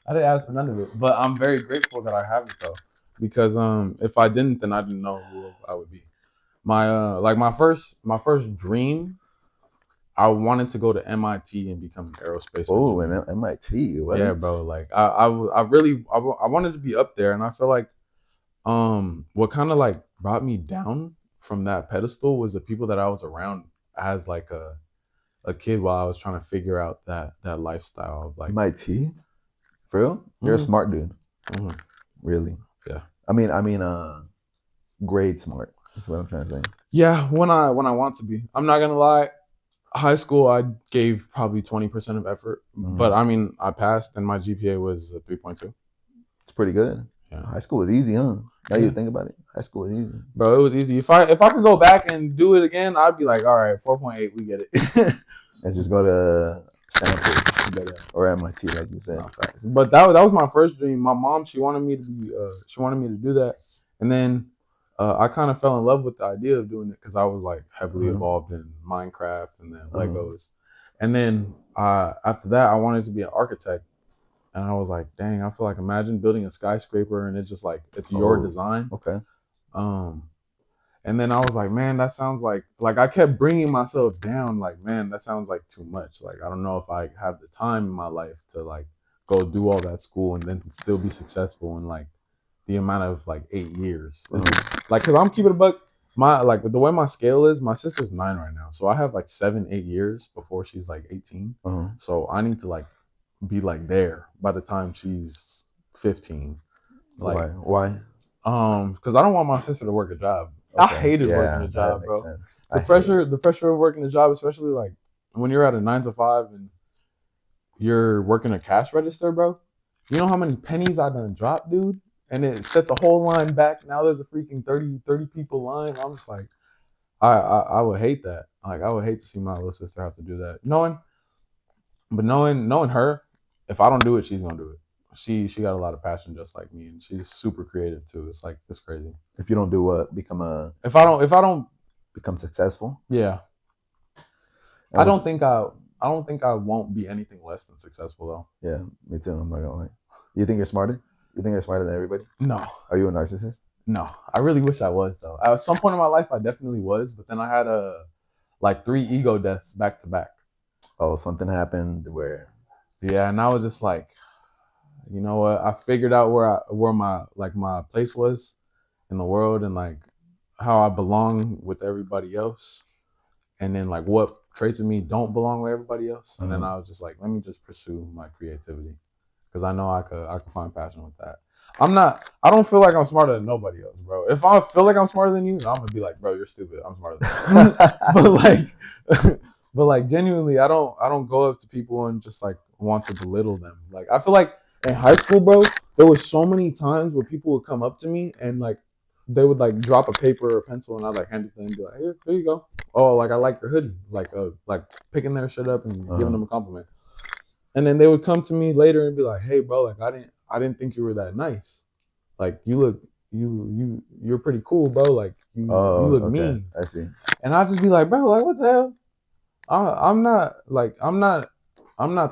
I didn't ask for none of it, but I'm very grateful that I have it though, because if I didn't, then I didn't know who I would be. My first dream, I wanted to go to MIT and become an aerospace engineer. And MIT, what? Yeah, bro. Like I wanted to be up there, and I feel like what kind of like brought me down from that pedestal was the people that I was around as like a kid while I was trying to figure out that lifestyle of like MIT. For real? You're a smart dude. Really? Yeah. I mean, grade smart. That's what I'm trying to say. Yeah, when I want to be. I'm not gonna lie. High school, I gave probably 20% of effort, but I mean, I passed, and my GPA was a 3.2. It's pretty good. Yeah. High school was easy, huh? Now you think about it, high school was easy. Bro, it was easy. If I could go back and do it again, I'd be like, all right, 4.8, we get it. Let's just go to Stanford or MIT, like you said. But that was my first dream. My mom, she wanted me to do that, and then I kind of fell in love with the idea of doing it because I was like heavily involved in Minecraft and then Legos. And then after that, I wanted to be an architect. And I was like, dang, I feel like imagine building a skyscraper and it's just like it's your design. Okay. And then I was like, man, that sounds like I kept bringing myself down. Like, man, that sounds like too much. Like, I don't know if I have the time in my life to like go do all that school and then still be successful in like the amount of like 8 years. Like, cause I'm keeping a buck. My like the way my scale is, my sister's 9 right now, so I have like 7-8 years before she's like 18. So I need to like be like there by the time she's 15. Like, why? Because I don't want my sister to work a job. I hated working a job, bro. Sense. The pressure of working a job, especially like when you're at a 9 to 5 and you're working a cash register, bro. You know how many pennies I done dropped, dude? And it set the whole line back. Now there's a freaking 30 people line. I'm just like, I would hate that. Like, I would hate to see my little sister have to do that. Knowing her, if I don't do it, she's gonna do it. She got a lot of passion just like me, and she's super creative too. It's like, it's crazy. If you don't do what, if I don't become successful. Yeah. I don't think I won't be anything less than successful though. Yeah, me too. I'm not gonna lie. You think you're smarter? You think you're smarter than everybody? No. Are you a narcissist? No. I really wish I was though. At some point in my life I definitely was, but then I had like 3 ego deaths back to back. Oh, something happened where. Yeah, and I was just like, you know what? I figured out where my place was in the world and like how I belong with everybody else, and then like what traits of me don't belong with everybody else. And then I was just like, let me just pursue my creativity because I know I could find passion with that. I don't feel like I'm smarter than nobody else, bro. If I feel like I'm smarter than you, I'm gonna be like, bro, you're stupid. I'm smarter than you. but like genuinely, I don't go up to people and just like want to belittle them. Like, I feel like in high school, bro, there were so many times where people would come up to me and like they would like drop a paper or a pencil and I'd like hand it to them and be like, here you go. Oh, like I like your hoodie. Like picking their shit up and giving them a compliment. And then they would come to me later and be like, hey bro, like I didn't think you were that nice. Like you're pretty cool, bro. Like you look mean. I see. And I'd just be like, bro, like what the hell? I'm not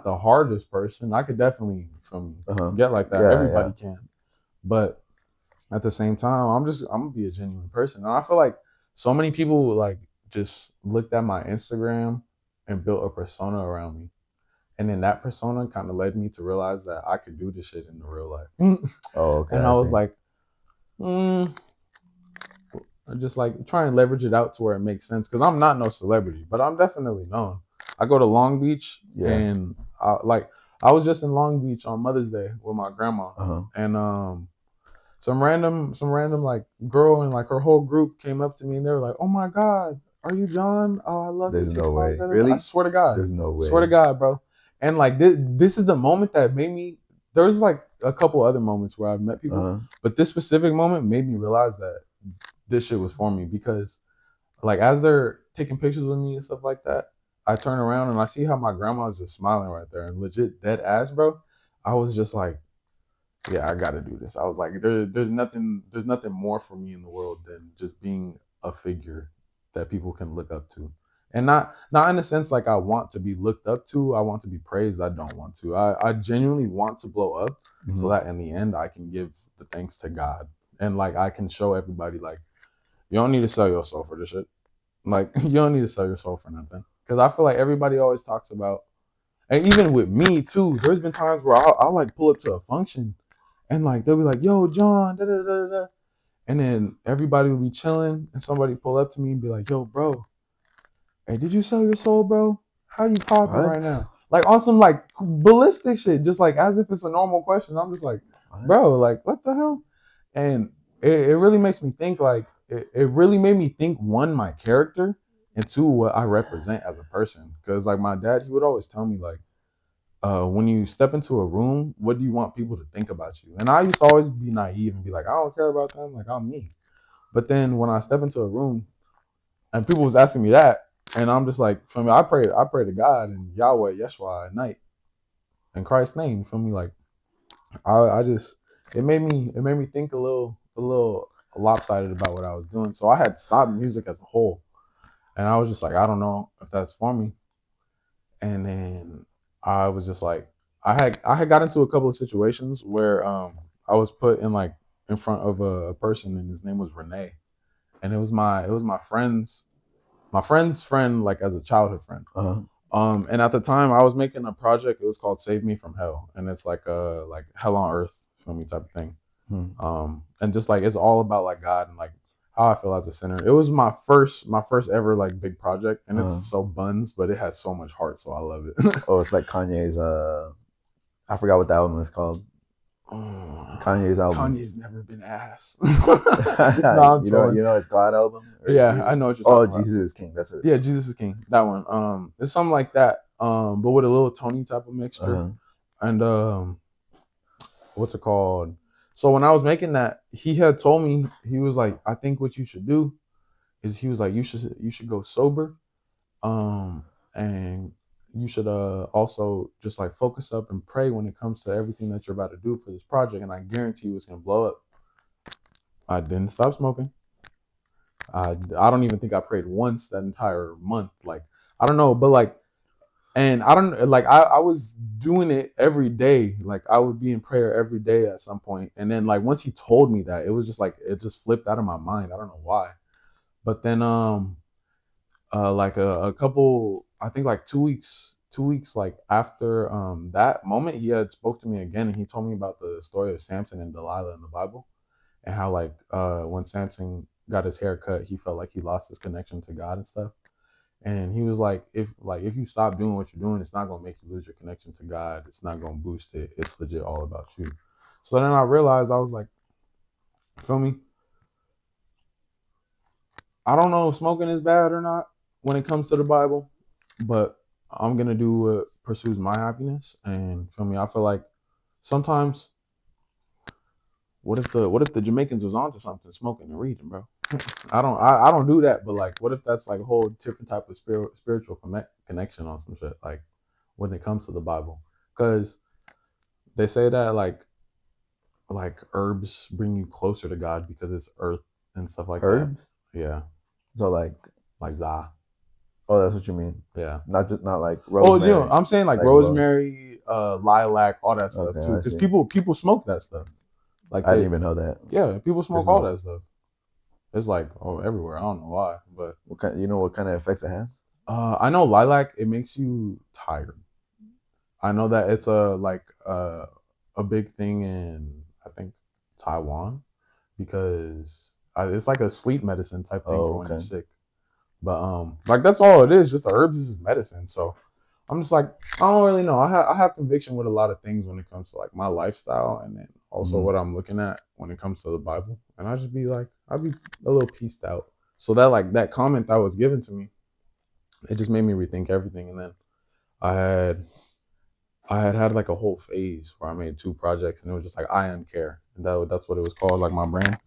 the hardest person. I could definitely get like that. Everybody can. But at the same time, I'm gonna be a genuine person. And I feel like so many people like just looked at my Instagram and built a persona around me. And then that persona kind of led me to realize that I could do this shit in the real life. And I was like, just like try and leverage it out to where it makes sense. Cause I'm not no celebrity, but I'm definitely known. I go to Long Beach and I was just in Long Beach on Mother's Day with my grandma. And some random like girl and like her whole group came up to me and they were like, "Oh my God, are you John? Oh, I love your TikTok." No way. Really? I swear to God. There's no way. Swear to God, bro. And like this is the moment that made me. There's like a couple other moments where I've met people, but this specific moment made me realize that this shit was for me because, like, as they're taking pictures with me and stuff like that, I turn around and I see how my grandma's just smiling right there and legit dead ass, bro. I was just like, yeah, I gotta do this. I was like, there's nothing more for me in the world than just being a figure that people can look up to. And not in the sense like I want to be looked up to, I want to be praised. I don't want to. I genuinely want to blow up so that in the end I can give the thanks to God. And like I can show everybody like, you don't need to sell your soul for this shit. Like, you don't need to sell your soul for nothing. Because I feel like everybody always talks about, and even with me too, there's been times where I'll like pull up to a function and like they'll be like, "Yo, John," da da da da, and then everybody will be chilling, and somebody pull up to me and be like, "Yo, bro, hey, did you sell your soul, bro? How you popping right now?" Like on some like ballistic shit, just like as if it's a normal question. I'm just like, bro, like what the hell? And it really makes me think. Like it really made me think, one, my character, and two, what I represent as a person. Because like my dad, he would always tell me like, when you step into a room, what do you want people to think about you? And I used to always be naive and be like, I don't care about them, like I'm me. But then when I step into a room and people was asking me that, and I'm just like, for me, I pray to God and Yahweh, Yeshua at night in Christ's name. For me, like I just it made me think a little lopsided about what I was doing. So I had stopped music as a whole, and I was just like, I don't know if that's for me. And then I was just like, I had got into a couple of situations where I was put in like in front of a person, and his name was Renee, and it was my friend's friend, like as a childhood friend. And at the time I was making a project. It was called Save Me from Hell, and it's like Hell on Earth filmy type of thing. And just like it's all about like God and like how I feel as a sinner. It was my first ever like big project, and it's so buns, but it has so much heart, so I love it. Oh, it's like Kanye's I forgot what the album is called. Kanye's album. Kanye's never been asked. No, you know his God album? Yeah, I know what you're talking about. Jesus is King. That's what it's Jesus is King. That one. It's something like that. But with a little Tony type of mixture. And what's it called? So when I was making that, he had told me, he was like, I think what you should do is, he was like, you should go sober. And you should also just like focus up and pray when it comes to everything that you're about to do for this project, and I guarantee you it's gonna blow up. I didn't stop smoking. I don't even think I prayed once that entire month. Like, I don't know, but like, and I don't like, I was doing it every day. Like, I would be in prayer every day at some point. And then like once he told me that, it was just like, it just flipped out of my mind. I don't know why. But then like a couple, I think like 2 weeks like after that moment, he had spoke to me again, and he told me about the story of Samson and Delilah in the Bible, and how like when Samson got his hair cut, he felt like he lost his connection to God and stuff. And he was like, if you stop doing what you're doing, it's not gonna make you lose your connection to God. It's not gonna boost it. It's legit all about you. So then I realized, I was like, feel me? I don't know if smoking is bad or not when it comes to the Bible, but I'm gonna do what pursues my happiness. And feel me, I feel like sometimes, what if the Jamaicans was onto something, smoking and reading, bro? I don't do that, but like, what if that's like a whole different type of spiritual connection on some shit, like when it comes to the Bible? Because they say that like herbs bring you closer to God because it's earth and stuff like herbs? That. Yeah. So like za. Oh, that's what you mean. Yeah. Not like rosemary. Oh, I'm saying like rosemary, lilac, all that stuff too. Because people smoke that stuff. Like, I didn't even know that. Yeah, people smoke all that stuff. It's like everywhere. I don't know why, but what kind of effects it has? I know lilac, it makes you tired. I know that it's a big thing in, I think, Taiwan, because it's like a sleep medicine type thing for when you're sick. But like, that's all it is. Just the herbs is medicine. So I'm just like, I don't really know. I have conviction with a lot of things when it comes to like my lifestyle, and then also what I'm looking at when it comes to the Bible. And I just be like, I'd be a little pieced out. So that like that comment that was given to me, it just made me rethink everything. And then I had like a whole phase where I made 2 projects, and it was just like I.uncareusa, and that's what it was called, like my brand.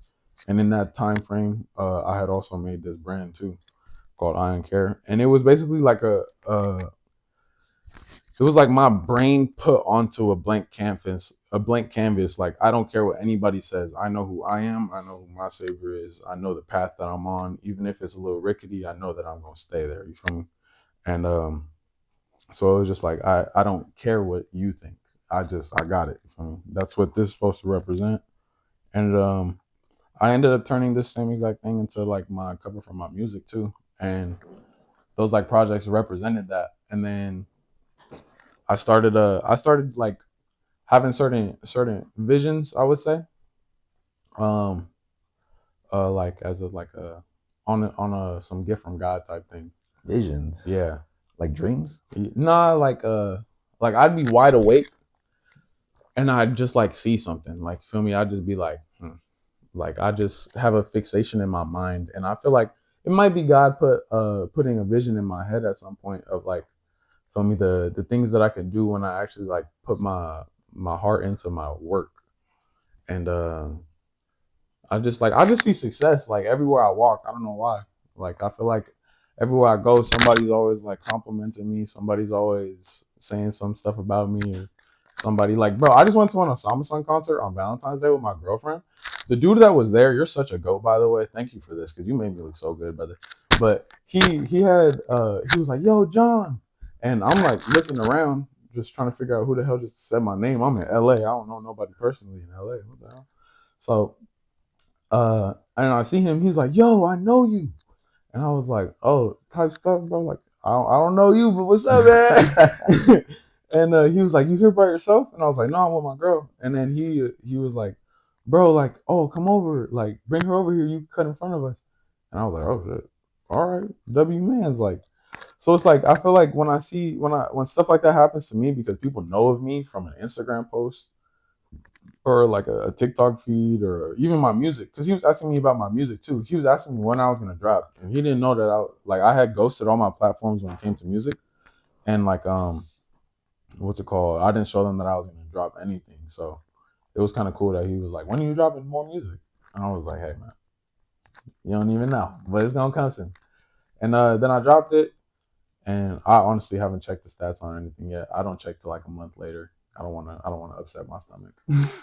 And in that time frame, I had also made this brand too, called I.uncareusa, and it was basically like it was like my brain put onto a blank canvas. Like, I don't care what anybody says. I know who I am. I know who my Savior is. I know the path that I'm on. Even if it's a little rickety, I know that I'm gonna stay there. You feel me? And so it was just like, I don't care what you think. I got it. You feel me? That's what this is supposed to represent. And I ended up turning this same exact thing into like my cover for my music too. And those like projects represented that. And then I started like having certain visions, I would say. Like as a like a on a some gift from God type thing. Visions. Yeah. Like dreams? Nah, like I'd be wide awake, and I'd just like see something. Like, feel me? I'd just be like, like, I just have a fixation in my mind, and I feel like it might be God putting a vision in my head at some point of like, feel me, the things that I can do when I actually like put my heart into my work. And I just see success like everywhere I walk. I don't know why. Like, I feel like everywhere I go, somebody's always like complimenting me. Somebody's always saying some stuff about me, or somebody like, bro, I just went to an Osama Sun concert on Valentine's Day with my girlfriend, the dude that was there, you're such a goat, by the way. Thank you for this because you made me look so good, brother. But he was like, "Yo, John," and I'm like looking around, just trying to figure out who the hell just said my name. I'm in LA. I don't know nobody personally in LA. What the hell? So, and I see him. He's like, "Yo, I know you," and I was like, "Oh, type stuff, bro." Like, I don't know you, but what's up, man? And he was like, "You here by yourself?" And I was like, "No, I'm with my girl." And then he was like, "Bro, like, oh, come over, like, bring her over here. You cut in front of us." And I was like, "Oh shit, all right, W man's like." So it's like I feel like when stuff like that happens to me because people know of me from an Instagram post or like a TikTok feed or even my music, because he was asking me about my music too. He was asking me when I was gonna drop, and he didn't know that I had ghosted all my platforms when it came to music, and like what's it called? I didn't show them that I was gonna drop anything, so it was kind of cool that he was like, "When are you dropping more music?" And I was like, "Hey man, you don't even know, but it's gonna come soon." And then I dropped it, and I honestly haven't checked the stats on anything yet. I don't check till like a month later. I don't wanna upset my stomach.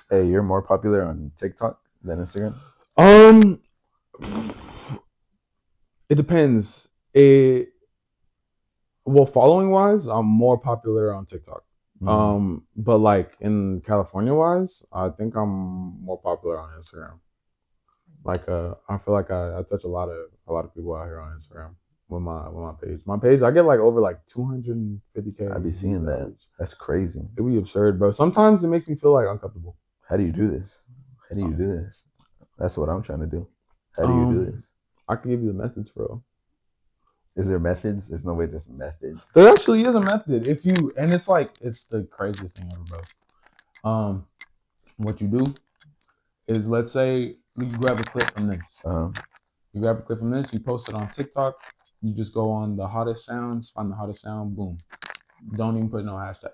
Hey, you're more popular on TikTok than Instagram? It depends. Well, following wise, I'm more popular on TikTok. But like in California wise, I think I'm more popular on Instagram. Like I feel like I touch a lot of people out here on Instagram with my page. My page, I get like over like 250K. I be seeing that. Average. That's crazy. It'd be absurd, bro. Sometimes it makes me feel like uncomfortable. How do you do this? That's what I'm trying to do. How do you do this? I can give you the methods, bro. Is there methods? There's no way there's methods. There actually is a method. It's the craziest thing ever, bro. What you do is, let's say you grab a clip from this. You grab a clip from this, you post it on TikTok. You just go on the hottest sounds, find the hottest sound, boom. Don't even put no hashtags.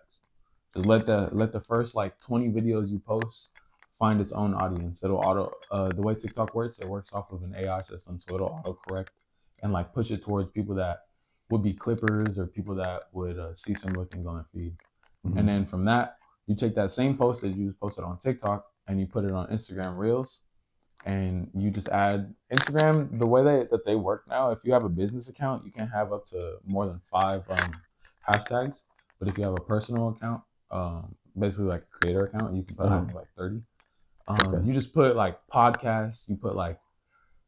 Just let the first like 20 videos you post find its own audience. It'll the way TikTok works, it works off of an AI system, so it'll auto correct and like push it towards people that would be clippers or people that would see similar things on their feed. And then from that, you take that same post that you just posted on TikTok and you put it on Instagram Reels, and you just add Instagram. The way that they work now, if you have a business account, you can have up to more than 5 hashtags. But if you have a personal account, basically like a creator account, you can put like 30. You just put like podcasts, you put like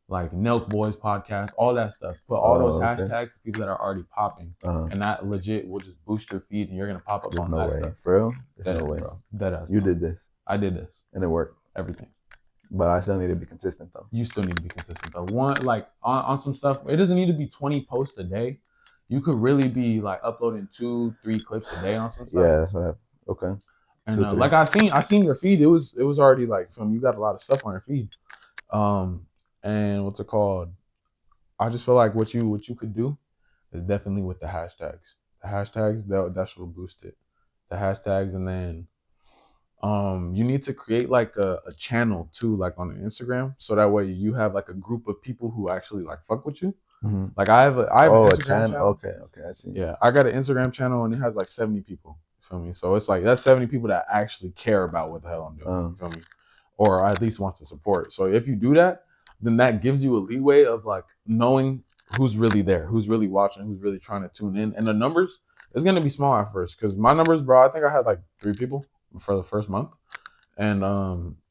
Nelk Boys podcast, all that stuff. Put all those hashtags to people that are already popping, and that legit will just boost your feed, and you're gonna pop up on that stuff. For real? There's no way. Bro. You did this. I did this, and it worked. Everything. But I still need to be consistent though. You still need to be consistent though. One, like on some stuff, it doesn't need to be 20 posts a day. You could really be like uploading 2-3 clips a day on some stuff. Yeah, that's what I okay. And like I seen your feed. It was already like you got a lot of stuff on your feed. And what's it called? I just feel like what you could do is definitely with the hashtags. The hashtags that should boost it. The hashtags, and then you need to create like a channel too, like on Instagram, so that way you have like a group of people who actually like fuck with you. Like I have an Instagram channel. Okay, I see. Yeah, I got an Instagram channel and it has like 70 people. You feel me? So it's like that's 70 people that actually care about what the hell I'm doing. You feel me? Or at least want to support. So if you do that, then that gives you a leeway of like knowing who's really there, who's really watching, who's really trying to tune in. And the numbers is gonna be small at first, because my numbers, bro, I think I had like 3 people for the first month. And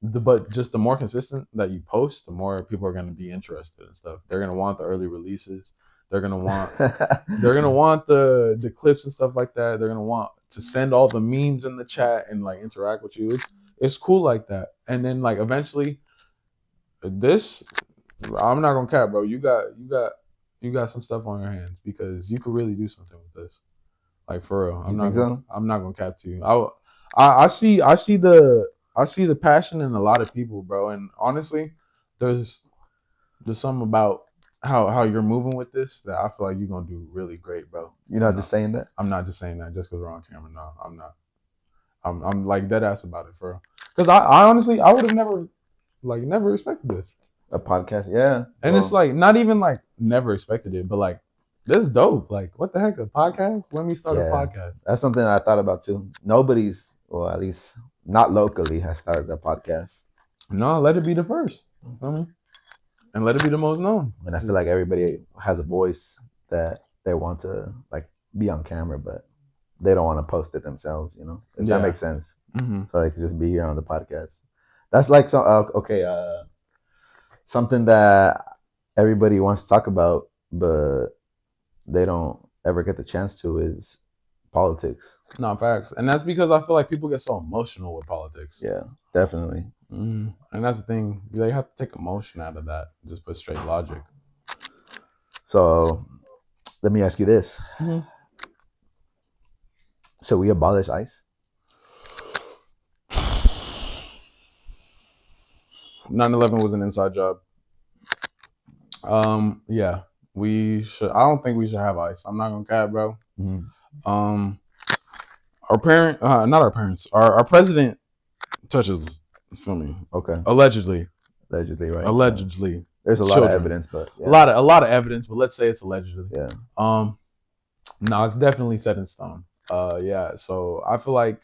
but just the more consistent that you post, the more people are gonna be interested in stuff. They're gonna want the early releases. They're gonna want the clips and stuff like that. They're gonna want to send all the memes in the chat and like interact with you. It's cool like that. And then like eventually, this, I'm not gonna cap, bro. You got some stuff on your hands, because you could really do something with this. Like for real. I'm not gonna cap to you. I see the passion in a lot of people, bro. And honestly, there's something about how you're moving with this that I feel like you're gonna do really great, bro. You're not just saying that? I'm not just saying that just because we're on camera. No, I'm not. I'm like dead ass about it, for real. Because I honestly, I would have never expected this. A podcast, yeah. And it's like not even like never expected it, but like this is dope. Like, what the heck, a podcast? Let me start a podcast. That's something I thought about too. Nobody's, well, at least not locally, has started a podcast. No, let it be the first. You feel me? And let it be the most known. And I feel like everybody has a voice that they want to like be on camera, but they don't want to post it themselves. You know, if that makes sense. Mm-hmm. So they could just be here on the podcast. That's like some something that everybody wants to talk about, but they don't ever get the chance to is politics. No, facts. And that's because I feel like people get so emotional with politics. Yeah, definitely. And that's the thing. They have to take emotion out of that. Just put straight logic. So let me ask you this. Mm-hmm. Should we abolish ICE? 9/11 was an inside job. Yeah, we should. I don't think we should have ICE. I'm not gonna cap, bro. Mm-hmm. Our parent, not our parents. Our president touches. Feel me? Okay. Allegedly, right? Allegedly. There's a lot of evidence, but yeah. a lot of evidence, but let's say it's allegedly. Yeah. No, it's definitely set in stone. Yeah. So I feel like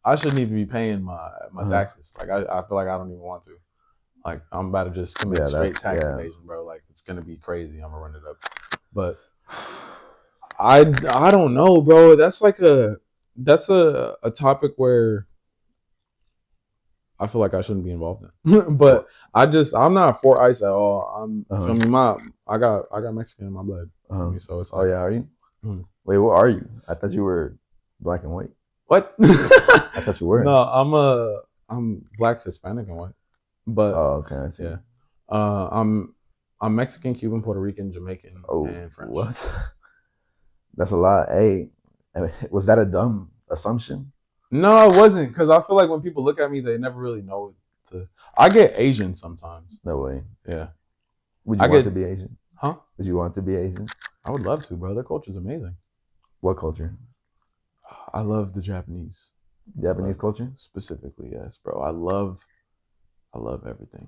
I shouldn't even be paying my taxes. Like I feel like I don't even want to. Like I'm about to just commit straight tax evasion, bro. Like it's gonna be crazy. I'm gonna run it up. But I don't know, bro. That's like a topic where I feel like I shouldn't be involved in. But I'm not for ICE at all. I'm feel me, I got Mexican in my blood. Me, so it's like, oh yeah, are you? Mm-hmm. Wait, what are you? I thought you were black and white. What? I thought you were. No, I'm black, Hispanic, and white. But okay, I see. Yeah. I'm Mexican, Cuban, Puerto Rican, Jamaican, and French. What? That's a lot. Hey, was that a dumb assumption? No, it wasn't, because I feel like when people look at me, they never really know I get Asian sometimes. No way. Yeah. Would you want to be Asian? Huh? Would you want to be Asian? I would love to, bro. Their culture's amazing. What culture? I love the Japanese. Japanese culture? Specifically, yes, bro. I love everything.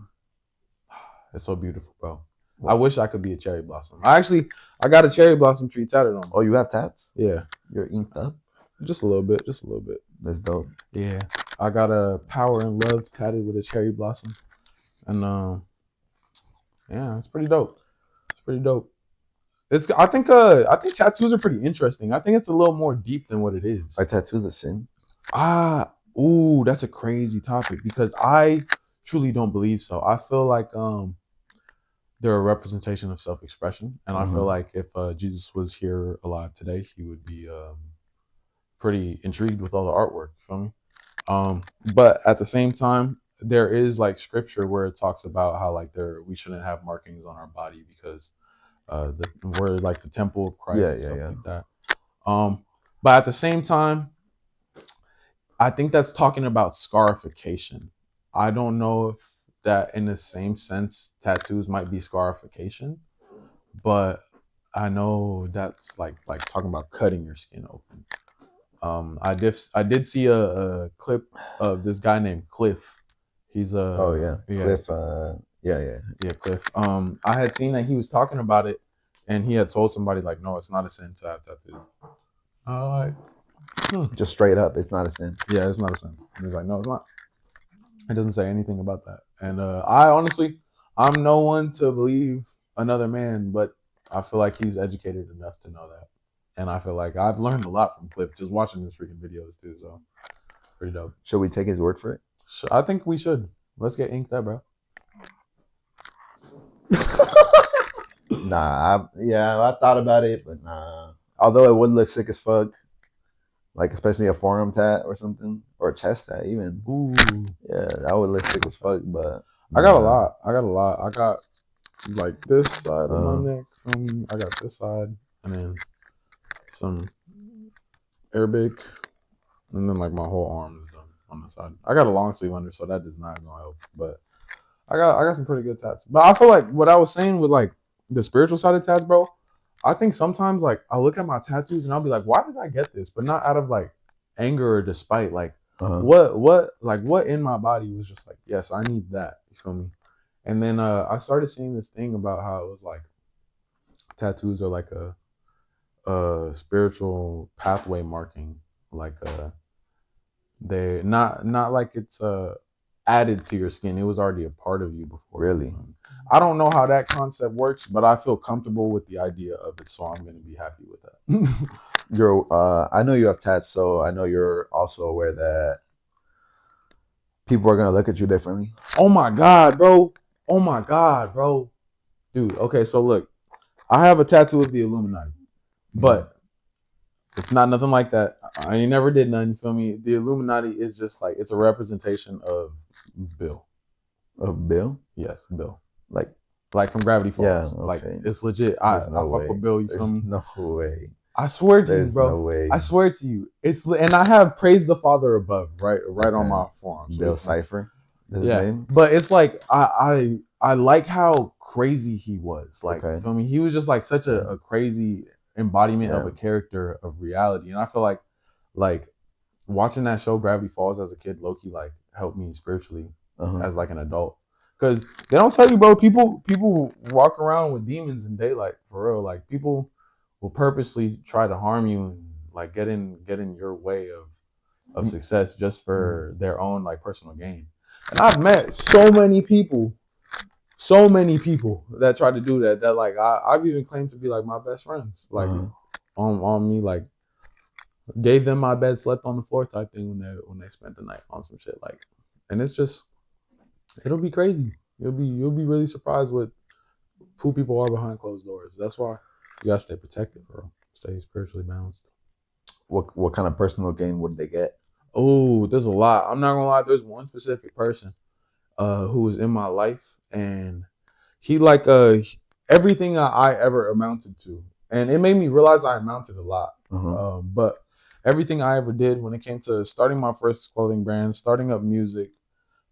It's so beautiful, bro. What? I wish I could be a cherry blossom. I got a cherry blossom tree tatted on me. Oh, you have tats? Yeah. You're inked up? Just a little bit. That's dope. Yeah. I got a power and love tatted with a cherry blossom. And yeah, it's pretty dope. I think tattoos are pretty interesting. I think it's a little more deep than what it is. Are tattoos a sin? That's a crazy topic, because I truly don't believe so. I feel like they're a representation of self-expression, and I feel like if Jesus was here alive today, he would be pretty intrigued with all the artwork. You feel me? But at the same time, there is like scripture where it talks about how like we shouldn't have markings on our body because we're like the temple of Christ and stuff like that. But at the same time, I think that's talking about scarification. I don't know if that in the same sense tattoos might be scarification, but I know that's like talking about cutting your skin open. I did see a clip of this guy named Cliff. He's Cliff. Cliff. I had seen that he was talking about it, and he had told somebody like, no, it's not a sin to have tattoos. Just straight up, it's not a sin. Yeah, it's not a sin. And he's like, no, it's not. It doesn't say anything about that. And I'm no one to believe another man, but I feel like he's educated enough to know that. And I feel like I've learned a lot from Cliff just watching his freaking videos too. So pretty dope. Should we take his word for it? I think we should. Let's get inked up, bro. I thought about it, but nah. Although it would look sick as fuck, like especially a forearm tat or something, or a chest tat even. Ooh, yeah, that would look sick as fuck. But I got a lot. I got like this side of my neck. I got this side, and then some Arabic, and then like my whole arm is done on the side. I got a long sleeve under, so that does not gonna help. But I got some pretty good tats. But I feel like what I was saying with like the spiritual side of tats, bro. I think sometimes like I look at my tattoos and I'll be like, why did I get this? But not out of like anger or despite. Like what in my body was just like, yes, I need that. You feel me? And then I started seeing this thing about how it was like tattoos are like a spiritual pathway marking. Like they not like it's added to your skin. It was already a part of you before. Really? I don't know how that concept works, but I feel comfortable with the idea of it, so I'm gonna be happy with that. I know you have tats, so I know you're also aware that people are gonna look at you differently. Oh my god, bro! Oh my god, bro! Dude, okay, so look, I have a tattoo of the Illuminati, but it's not nothing like that. I ain't never did none. You feel me? The Illuminati is just like it's a representation of Bill. Of Bill? Yes, Bill. Like from Gravity Falls. Yeah, okay. Like it's legit. There's no I fuck way. with Bill. You There's feel me? No way. I swear to There's you, bro. No way. I swear to you. And I have praised the Father above, right on my forearm. So Bill Cipher. Yeah, name? But it's like I like how crazy he was. Like, feel me? He was just like such a crazy embodiment of a character of reality, and I feel like watching that show Gravity Falls as a kid, low-key like helped me spiritually as like an adult. Because they don't tell you, bro. People walk around with demons in daylight for real. Like people will purposely try to harm you and like get in your way of success just for their own like personal gain. And I've met so many people that try to do that. That like I've even claimed to be like my best friends. Like on me, like gave them my bed, slept on the floor type thing when they spent the night on some shit. Like, and it's just it'll be crazy. You'll be really surprised with who people are behind closed doors. That's why you gotta stay protected, bro. Stay spiritually balanced. What kind of personal gain would they get? Oh, there's a lot. I'm not gonna lie. There's one specific person who was in my life, and he like everything I ever amounted to, and it made me realize I amounted a lot. But everything I ever did when it came to starting my first clothing brand, starting up music,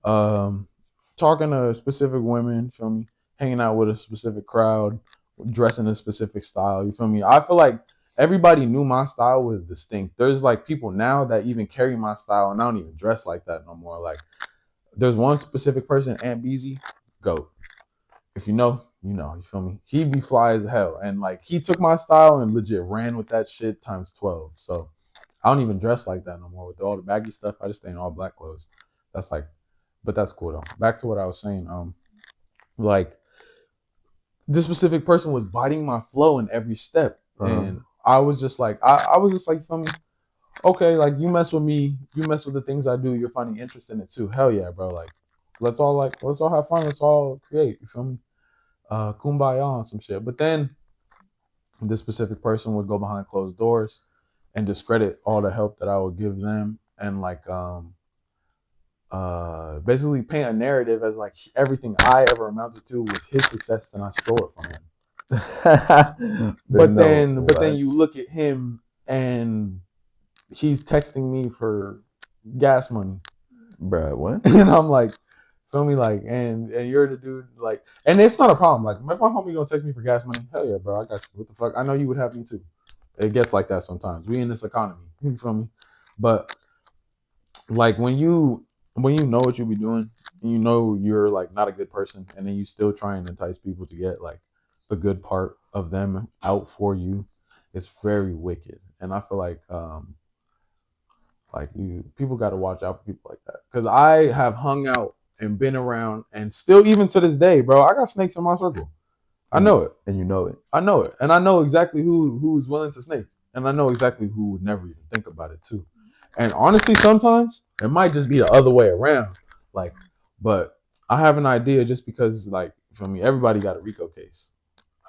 talking to specific women, feel me, hanging out with a specific crowd, dressing a specific style, you feel me? I feel like everybody knew my style was distinct. There's like people now that even carry my style and I don't even dress like that no more. Like there's one specific person, Aunt Beezy, GOAT. If you know, you know, you feel me? He be fly as hell. And like he took my style and legit ran with that shit times 12. So I don't even dress like that no more. With all the baggy stuff, I just stay in all black clothes. That's like, but that's cool though. Back to what I was saying. Like this specific person was biting my flow in every step. And I was just like, I was just like, you feel me? Okay, like you mess with me, you mess with the things I do, you're finding interest in it too. Hell yeah, bro. Like let's all have fun, let's all create, you feel me? Kumbaya on some shit. But then this specific person would go behind closed doors and discredit all the help that I would give them and like basically paint a narrative as like everything I ever amounted to was his success and I stole it from him. but then you look at him and he's texting me for gas money. Bruh, what? And I'm like, feel me? Like, and you're the dude, like, and it's not a problem. Like, if my homie gonna text me for gas money, hell yeah, bro, I got you. What the fuck? I know you would have me too. It gets like that sometimes. We in this economy, you feel me? But like when you know what you be doing, and you know you're like not a good person, and then you still try and entice people to get like the good part of them out for you, it's very wicked. And I feel like people got to watch out for people like that, because I have hung out and been around, and still even to this day, bro, I got snakes in my circle. I know it, and you know it. I know it, and I know exactly who's willing to snake, and I know exactly who would never even think about it too. And honestly, sometimes it might just be the other way around. Like, but I have an idea just because, like, for me, everybody got a RICO case.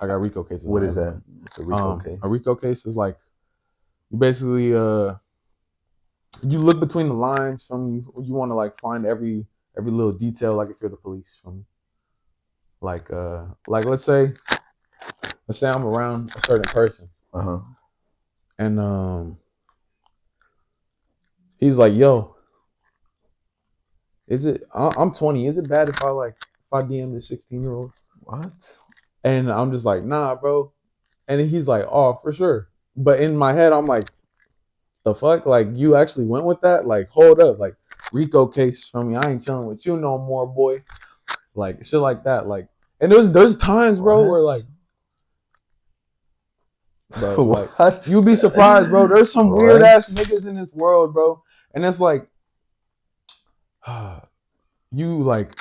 I got RICO cases. What is that? What's a RICO case? A RICO case is like you basically you look between the lines from you want to like find every little detail, like if you're the police from like let's say I'm around a certain person. And he's like, yo, is it I'm 20, is it bad if I DM this 16-year-old? What? And I'm just like, nah, bro. And he's like, oh, for sure. But in my head, I'm like, the fuck? Like, you actually went with that? Like, hold up. Like, RICO case from me. I ain't chilling with you no more, boy. Like, shit like that. Like, and there's times, bro, where like, bro, like, you'd be surprised, bro. There's some weird ass niggas in this world, bro. And it's like, you like,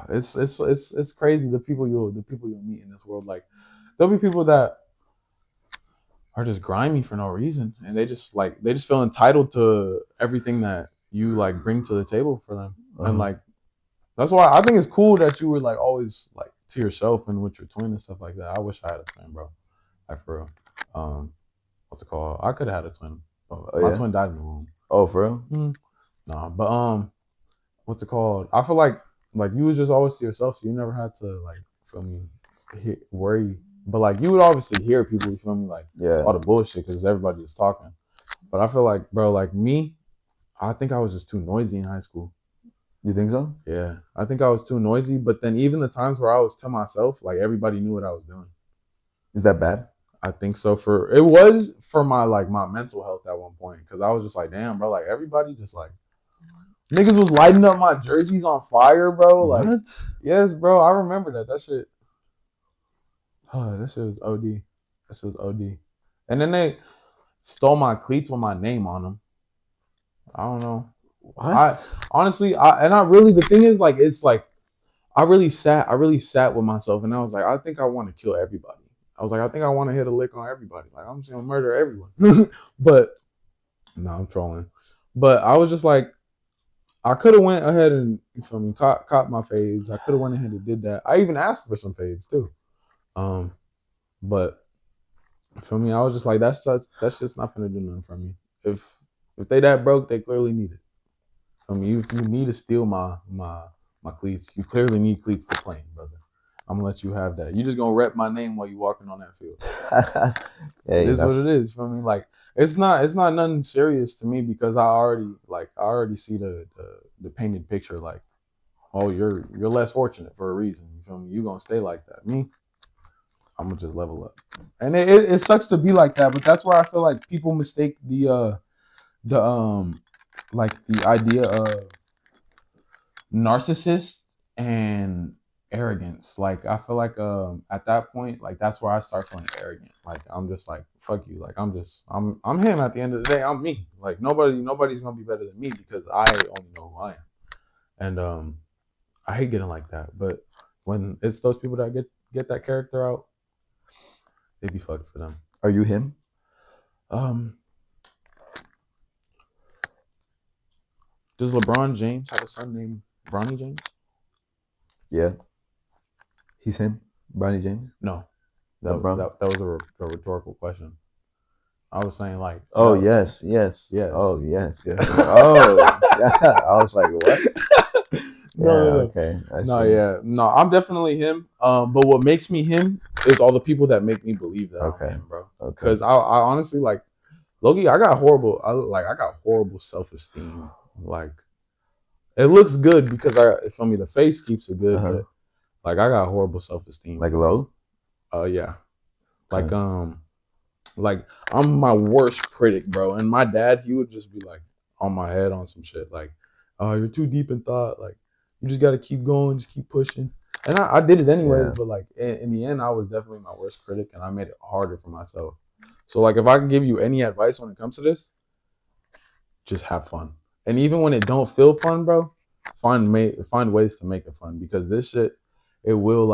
it's crazy the people you'll meet in this world. Like, there'll be people that are just grimy for no reason, and they just feel entitled to everything that you like bring to the table for them, and like that's why I think it's cool that you were like always like to yourself and with your twin and stuff like that. I wish I had a twin, bro. Like for real. What's it called? I could have had a twin. My twin died in the womb. Oh, for real? No, but what's it called? I feel like you was just always to yourself, so you never had to like feel me worry. But like you would obviously hear people, you feel me, like all the bullshit because everybody was talking. But I feel like, bro, like me, I think I was just too noisy in high school. You think so? Yeah, I think I was too noisy. But then even the times where I was to myself, like everybody knew what I was doing. Is that bad? I think so. It was for my like my mental health at one point because I was just like, damn, bro, like everybody just like niggas was lighting up my jerseys on fire, bro. Like, what? Yes, bro. I remember that. That shit. Oh, that shit was OD. That shit was OD. And then they stole my cleats with my name on them. I don't know. What? The thing is, like, it's like I really sat with myself, and I was like, I think I want to kill everybody. I was like, I think I want to hit a lick on everybody. Like, I'm just gonna murder everyone. But no, I'm trolling. But I was just like, I could have went ahead and, you feel me, caught my fades. I could have went ahead and did that. I even asked for some fades too. But for me, I was just like, that's just not gonna do nothing for me. If they that broke, they clearly need it. I mean, if you need to steal my cleats, you clearly need cleats to play, brother. I'm gonna let you have that. You just gonna rep my name while you walking on that field. Hey, it is what it is. For me, like it's not nothing serious to me because I already see the painted picture. Like, oh, you're less fortunate for a reason. You feel me? You gonna stay like that. Me, I'm gonna just level up. And it sucks to be like that, but that's where I feel like people mistake the like the idea of narcissist and arrogance. Like I feel like at that point, like that's where I start feeling arrogant. Like I'm just like, fuck you. Like I'm him at the end of the day. I'm me. Like nobody's gonna be better than me because I only know who I am. And I hate getting like that. But when it's those people that get that character out, it'd be fucked for them. Are you him? Does LeBron James have a son named Bronny James? Yeah. He's him? Bronny James? No. That was a rhetorical question. I was saying like. Oh, no. Yes. Oh, yes. Oh, yeah. I was like, what? No. Okay. No, I'm definitely him. But what makes me him is all the people that make me believe that I'm him, bro. Because I honestly like, Loki, I got horrible self-esteem. Like, it looks good because the face keeps it good, but like I got horrible self-esteem. Like low? Yeah. Like like I'm my worst critic, bro. And my dad, he would just be like on my head on some shit, like, "Oh, you're too deep in thought. Like, you just got to keep going, just keep pushing." And I did it anyways, but like in the end, I was definitely my worst critic, and I made it harder for myself. So like, if I could give you any advice when it comes to this, just have fun. And even when it don't feel fun, bro, find ways to make it fun because this shit, it will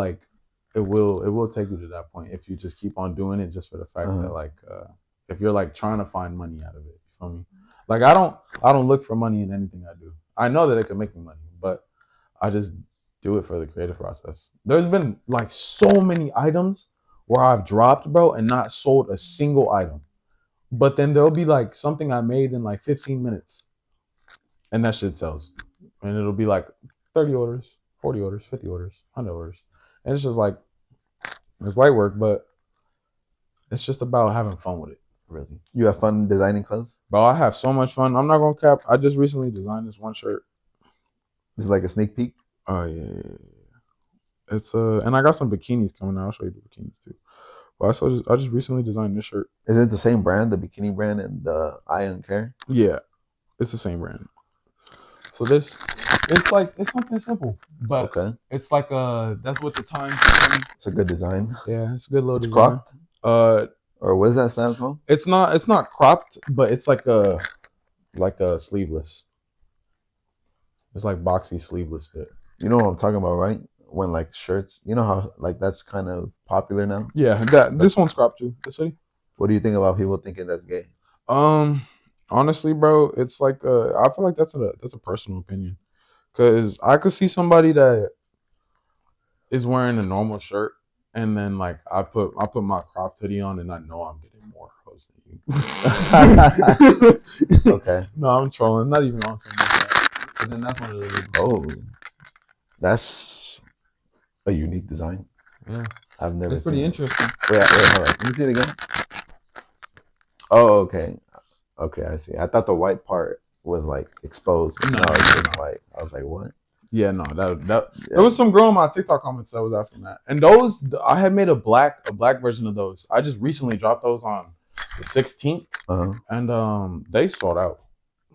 take you to that point if you just keep on doing it just for the fact that like if you're like trying to find money out of it. You feel me? Like I don't look for money in anything I do. I know that it can make me money, but I just do it for the creative process. There's been like so many items where I've dropped, bro, and not sold a single item. But then there'll be like something I made in like 15 minutes and that shit sells. And it'll be like 30 orders, 40 orders, 50 orders, 100 orders. And it's just like, it's light work, but it's just about having fun with it, really. You have fun designing clothes? Bro, I have so much fun. I'm not going to cap. I just recently designed this one shirt. It's like a sneak peek? Oh, yeah. It's and I got some bikinis coming out. I'll show you the bikinis too. But I just recently designed this shirt. Is it the same brand, the bikini brand and the I.uncareusa? Yeah, it's the same brand. So it's something simple, but it's like that's what the time. It's a good design. Yeah, it's a good little design. Cropped? Or what is that style called? It's not cropped, but it's like a sleeveless. It's like boxy sleeveless fit. You know what I'm talking about, right? When like shirts, you know how like that's kind of popular now. Yeah, this one's cropped too. This hoodie. What do you think about people thinking that's gay? Honestly, bro, it's like I feel like that's a personal opinion, because I could see somebody that is wearing a normal shirt, and then like I put my cropped hoodie on, and I know I'm getting more hoes than you. Okay. No, I'm trolling. Not even on something like that. But then that's one of the. Oh, that's a unique design. Yeah, I've never it's pretty seen it. interesting. Wait, hold on. Let me see it again. Oh, okay. Okay, I see. I thought the white part was like exposed, but No, no, it's just no. white. I was like, what? Yeah, no, that there Yeah. was some girl in my TikTok comments that was asking that, and those I had made a black version of those. I just recently dropped those on the 16th, and they sold out,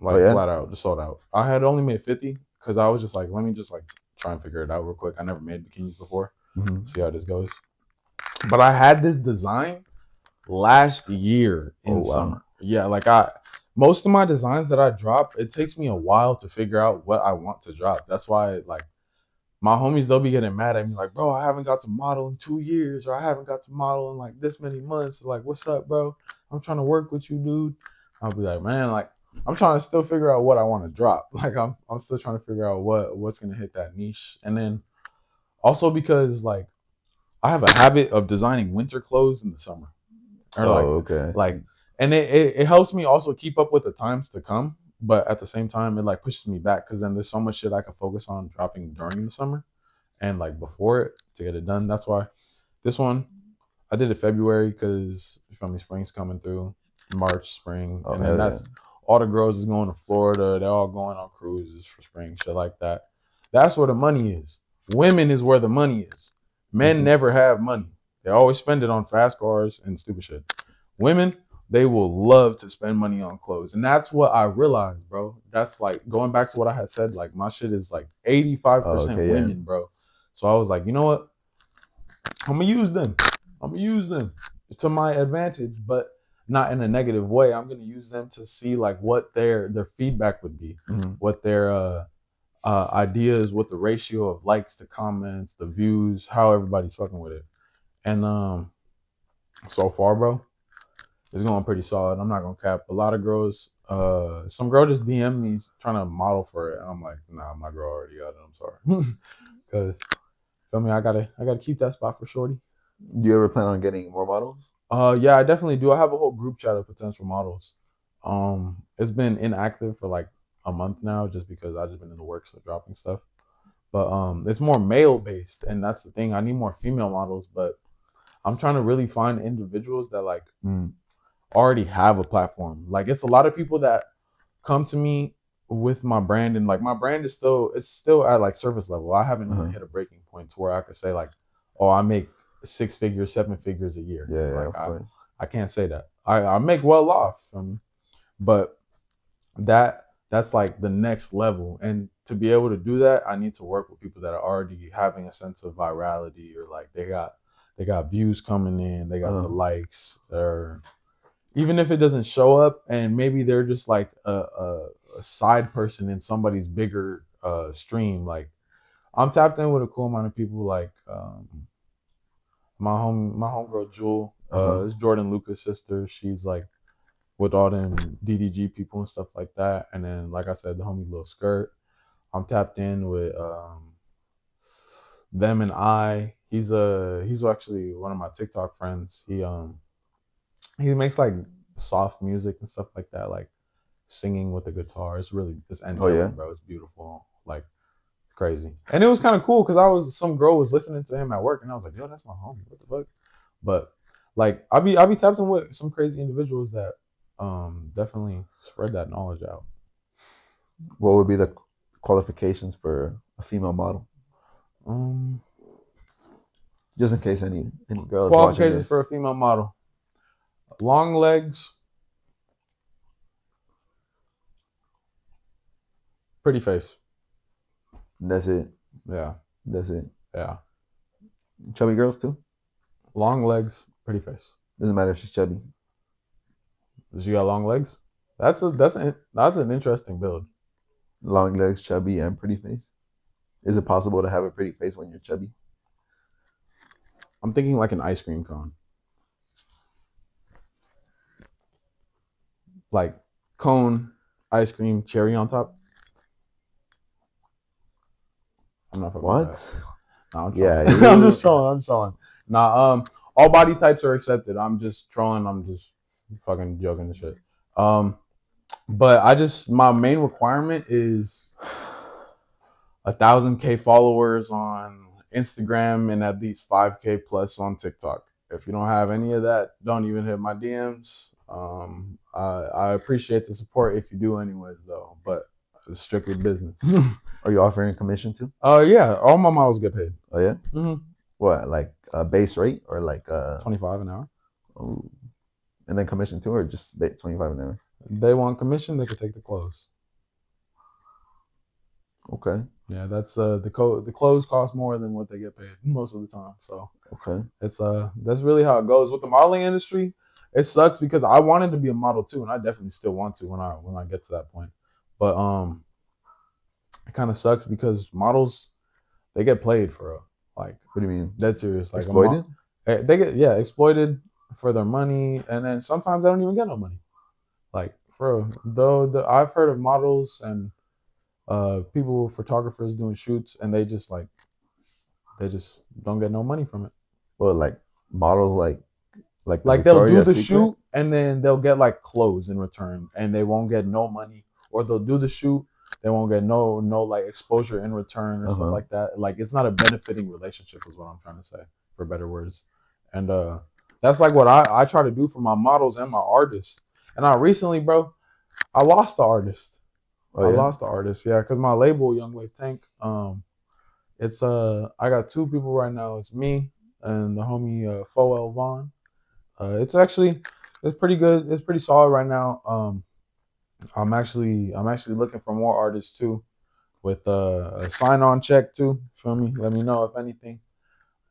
like flat out, just sold out. I had only made 50 because I was just like, let me just like try and figure it out real quick. I never made bikinis before, see how this goes. But I had this design last year in summer. Yeah, like most of my designs that I drop, it takes me a while to figure out what I want to drop. That's why like my homies, they'll be getting mad at me like, bro, I haven't got to model in 2 years, or I haven't got to model in like this many months. Like, what's up, bro? I'm trying to work with you, dude. I'll be like, man, like I'm trying to still figure out what I want to drop. Like I'm still trying to figure out what's gonna hit that niche. And then also because like I have a habit of designing winter clothes in the summer. Or like and it helps me also keep up with the times to come. But at the same time, it like pushes me back because then there's so much shit I can focus on dropping during the summer and like before it to get it done. That's why this one I did it February because you feel me, spring's coming through, March, spring, and then that's all the girls is going to Florida. They're all going on cruises for spring, shit like that. That's where the money is. Women is where the money is. Men never have money. They always spend it on fast cars and stupid shit. Women, they will love to spend money on clothes. And that's what I realized, bro. That's like going back to what I had said, like my shit is like 85% women, bro. So I was like, you know what? I'm gonna use them. I'm gonna use them to my advantage, but not in a negative way. I'm gonna use them to see like what their feedback would be, what their ideas, what the ratio of likes to comments, the views, how everybody's fucking with it. And so far, bro, it's going pretty solid. I'm not gonna cap. A lot of girls, some girl just DM me trying to model for it, and I'm like, nah, my girl already got it. I'm sorry, because feel me, I gotta keep that spot for shorty. Do you ever plan on getting more models? Yeah, I definitely do. I have a whole group chat of potential models. It's been inactive for like a month now, just because I've just been in the works of dropping stuff. But it's more male based, and that's the thing. I need more female models, but I'm trying to really find individuals that like already have a platform. Like it's a lot of people that come to me with my brand, and like my brand is still at like surface level. I haven't even hit a breaking point to where I could say like, oh, I make 6 figures, 7 figures a year. Yeah, like I can't say that. I make well off, but that's like the next level. And to be able to do that, I need to work with people that are already having a sense of virality, or like they got views coming in, they got the likes, or even if it doesn't show up, and maybe they're just like a side person in somebody's bigger stream. Like I'm tapped in with a cool amount of people, like my homegirl Jewel, it's Jordan Lucas' sister. She's like with all them DDG people and stuff like that. And then, like I said, the homie Lil Skirt. I'm tapped in with them, and he's actually one of my TikTok friends. He makes like soft music and stuff like that, like singing with the guitar. It's angelic, bro. It's beautiful, like crazy. And it was kind of cool because some girl was listening to him at work, and I was like, yo, that's my homie. What the fuck? But like I'll be tapped in with some crazy individuals that definitely spread that knowledge out. What would be the qualifications for a female model? Just in case any girls qualifications watching this. for a female model: long legs, pretty face. That's it. Yeah. That's it. Yeah. Chubby girls too? Long legs, pretty face. Doesn't matter if she's chubby. Does she got long legs? That's an interesting build. Long legs, chubby, and pretty face. Is it possible to have a pretty face when you're chubby? I'm thinking like an ice cream cone. Like cone, ice cream, cherry on top. I'm not fucking with that. What? No, I'm Yeah, trolling. I'm just trolling. I'm trolling. Nah, all body types are accepted. I'm just trolling. I'm just fucking joking and shit. But my main requirement is 1,000K followers on Instagram and at least 5K plus on TikTok. If you don't have any of that, don't even hit my DMs. I appreciate the support if you do, anyways, though. But it's strictly business. Are you offering commission too? Yeah, all my models get paid. Oh yeah. Mm-hmm. What, like a base rate or like 25 an hour? Oh, and then commission too, or just 25 an hour? They want commission, they could take the clothes. Okay. Yeah, that's the clothes cost more than what they get paid most of the time. So okay, it's that's really how it goes with the modeling industry. It sucks because I wanted to be a model too, and I definitely still want to when I get to that point. But it kind of sucks because models, they get played for real. Like, what do you mean? Dead serious. Like exploited? They get exploited for their money, and then sometimes they don't even get no money. Like for real. Though I've heard of models and people, photographers doing shoots, and they just don't get no money from it. Well, like models, like the They'll do Victoria's the Secret? shoot and then they'll get like clothes in return, and they won't get no money. Or they'll do the shoot, they won't get no like exposure in return or stuff like that. Like, it's not a benefiting relationship, is what I'm trying to say, for better words. And that's like what I try to do for my models and my artists. And I recently, bro, I lost the artist. Oh, yeah? I lost the artist, yeah, because my label, Young Wave Tank, it's I got two people right now. It's me and the homie Foel Vaughn. It's pretty good. It's pretty solid right now. I'm actually looking for more artists too, with a sign on check too. Feel me? Let me know if anything.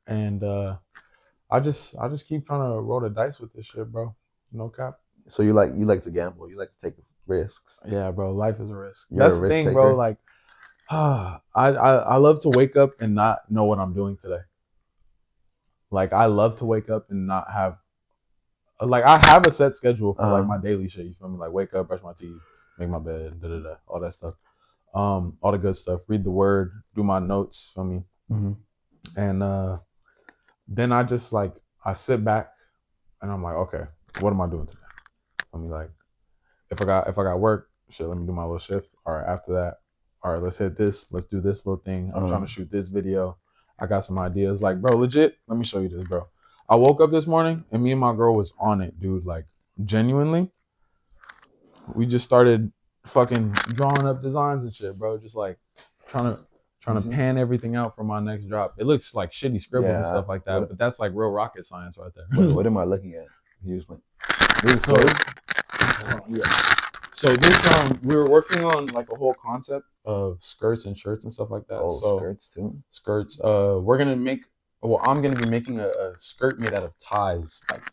And I just keep trying to roll the dice with this shit, bro. No cap. So you like to gamble. You like to take risks. Yeah, bro. Life is a risk. You're That's a the risk thing, bro. taker. Like, I love to wake up and not know what I'm doing today. Like, I love to wake up and not have, like, I have a set schedule for like my daily shit. You feel me? Like, wake up, brush my teeth, make my bed, all that stuff. All the good stuff. Read the word, do my notes. Feel me? And then I just like I sit back and I'm like, okay, what am I doing today? I mean, like, if I got work, shit, let me do my little shift. All right, after that, all right, let's hit this. Let's do this little thing. I'm trying to shoot this video. I got some ideas. Like, bro, legit. Let me show you this, bro. I woke up this morning and me and my girl was on it, dude. Like, genuinely, we just started fucking drawing up designs and shit, bro. Just like trying to pan everything out for my next drop. It looks like shitty scribbles and stuff like that, but that's like real rocket science right there. What am I looking at? Usually. So this we were working on like a whole concept of skirts and shirts and stuff like that. Oh, so skirts too. Skirts. We're gonna make. Well, I'm gonna be making a skirt made out of ties, like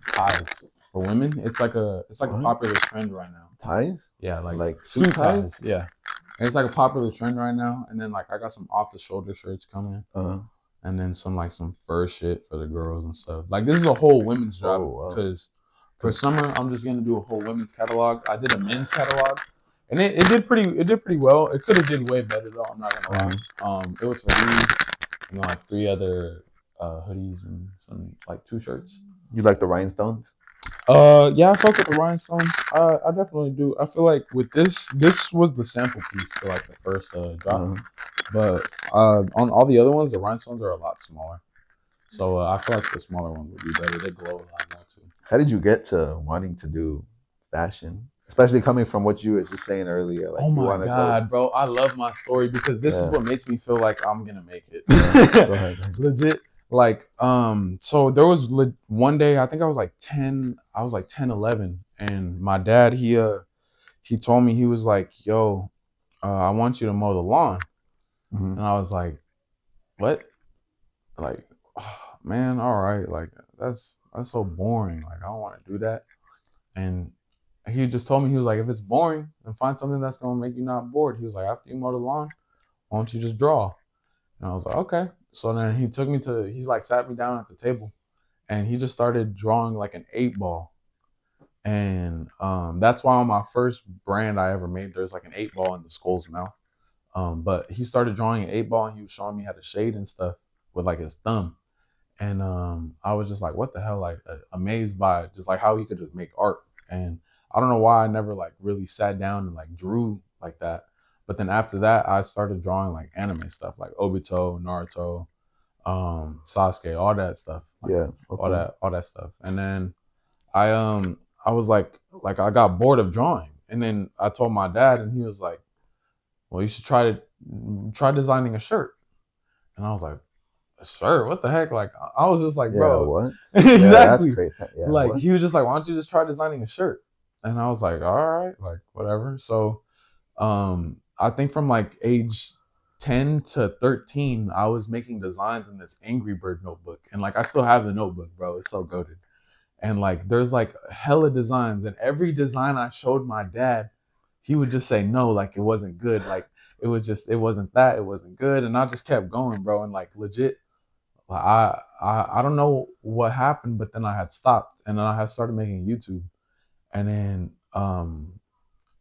ties for women. It's like a popular trend right now. Ties? Yeah, like suit ties. Yeah, and it's like a popular trend right now. And then like I got some off the shoulder shirts coming. And then some fur shit for the girls and stuff. Like, this is a whole women's drop because for summer I'm just gonna do a whole women's catalog. I did a men's catalog, and it did pretty well. It could have did way better though. I'm not gonna lie. It was for me and like 3 other hoodies and some like 2 shirts. You like the rhinestones? Yeah, I fuck with the rhinestones. I definitely do. I feel like with this was the sample piece for like the first drop. But on all the other ones, the rhinestones are a lot smaller. So I feel like the smaller ones would be better. They glow a lot more too. How did you get to wanting to do fashion? Especially coming from what you were just saying earlier. Like, oh my God, bro. I love my story because this is what makes me feel like I'm going to make it. Go ahead. Legit. Like, so there was one day, I think I was like 10, 11. And my dad, he told me, he was like, yo, I want you to mow the lawn. And I was like, what? Like, oh, man, all right. Like, that's so boring. Like, I don't want to do that. And And he just told me, he was like, if it's boring, then find something that's gonna make you not bored. He was like, after you mow the lawn, why don't you just draw? And I was like, okay. So then he took me to, he's like sat me down at the table, and he just started drawing like an 8-ball. And that's why on my first brand I ever made, there's like an 8-ball in the skull's mouth. But he started drawing an 8-ball, and he was showing me how to shade and stuff with like his thumb. And I was just like, what the hell, like amazed by just like how he could just make art. And I don't know why I never like really sat down and like drew like that. But then after that, I started drawing like anime stuff, like Obito, Naruto, Sasuke, all that stuff. Like, yeah, okay. all that stuff. And then I was like I got bored of drawing, and then I told my dad, and he was like, well, you should try designing a shirt. And I was like, a shirt? What the heck? Like, I was just like, Yeah, bro, what? Yeah, that's exactly. great. Yeah, Like, what? he was just like, why don't you just try designing a shirt? And I was like, all right, like whatever. So I think from like age 10 to 13, I was making designs in this Angry Bird notebook. And like, I still have the notebook, bro. It's so goated. And like, there's like hella designs, and every design I showed my dad, he would just say no, like it wasn't good. Like, it wasn't that, it wasn't good. And I just kept going, bro. And like, legit, I don't know what happened, but then I had stopped, and then I had started making YouTube. And then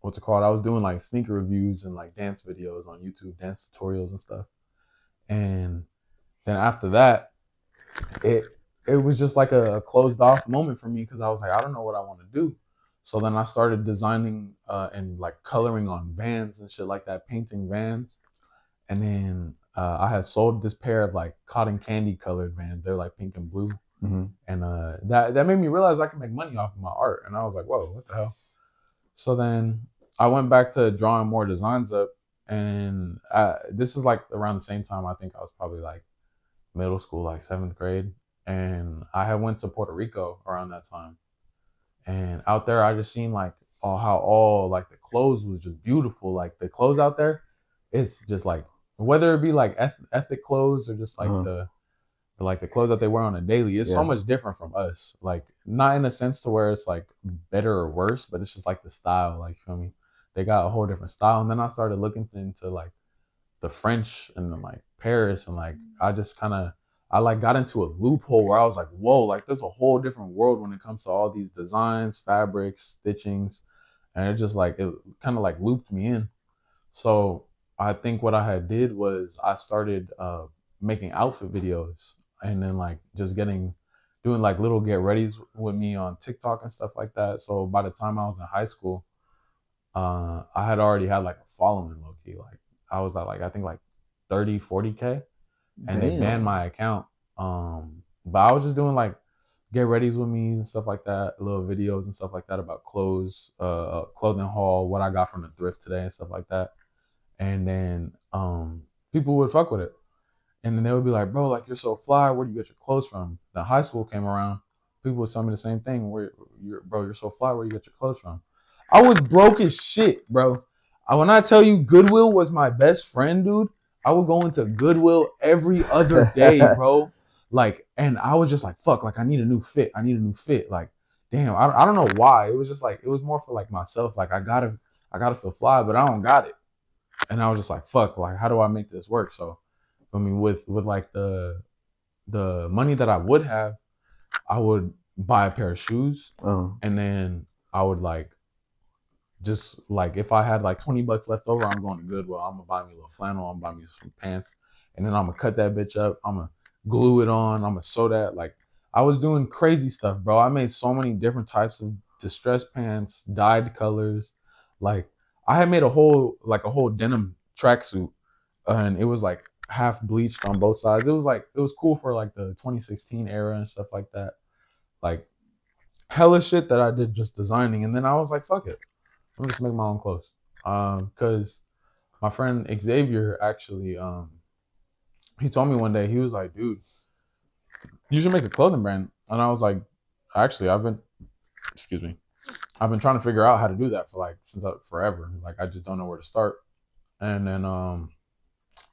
what's it called? I was doing like sneaker reviews and like dance videos on YouTube, dance tutorials and stuff. And then after that, it it was just like a closed off moment for me, because I was like, I don't know what I want to do. So then I started designing and like coloring on vans and shit like that, painting vans. And then I had sold this pair of like cotton candy colored vans. They're like pink and blue. Mm-hmm. And that made me realize I could make money off of my art. And I was like, whoa, what the hell? So then I went back to drawing more designs up. And this is like around the same time. I think I was probably like middle school, like 7th grade. And I had went to Puerto Rico around that time. And out there, I just seen like how all like the clothes was just beautiful. Like the clothes out there, it's just like, whether it be like ethnic clothes or just like Uh-huh. the clothes that they wear on a daily, it's so Yeah. much different from us. Like, not in a sense to where it's like better or worse, but it's just like the style. Like, feel me? They got a whole different style. And then I started looking into like the French and then like Paris, and like I just kind of, I like got into a loophole where I was like, whoa, like there's a whole different world when it comes to all these designs, fabrics, stitchings. And it just like, it kind of like looped me in. So I think what I had did was I started making outfit videos, and then like just doing like little get readies with me on TikTok and stuff like that. So by the time I was in high school, I had already had like a following, low key. Like, I was at like, I think like 30, 40K, and they banned Damn. my account. But I was just doing like get readies with me and stuff like that, little videos and stuff like that about clothes, clothing haul, what I got from the thrift today and stuff like that. And then people would fuck with it. And then they would be like, bro, like you're so fly. Where do you get your clothes from? Then high school came around. People would tell me the same thing. You're so fly. Where you get your clothes from? I was broke as shit, bro. When I tell you Goodwill was my best friend, dude, I would go into Goodwill every other day, bro. Like, and I was just like, fuck, like I need a new fit. I need a new fit. Like, damn, I don't know why. It was just like, it was more for like myself. Like, I gotta feel fly, but I don't got it. And I was just like, fuck, like how do I make this work? So I mean, with like the money that I would have, I would buy a pair of shoes, and then I would like, just like, if I had like $20 left over, I'm going to Goodwill. I'm gonna buy me a little flannel. I'm gonna buy me some pants, and then I'm gonna cut that bitch up. I'm gonna glue it on. I'm gonna sew that. Like, I was doing crazy stuff, bro. I made so many different types of distressed pants, dyed colors. Like, I had made a whole denim tracksuit, and it was like half bleached on both sides. It was like, it was cool for like the 2016 era and stuff like that. Like, hella shit that I did just designing, and then I was like, fuck it, let me just make my own clothes. Because my friend Xavier actually, he told me one day, he was like, dude, you should make a clothing brand. And I was like, actually, excuse me, I've been trying to figure out how to do that for like forever. Like, I just don't know where to start. And then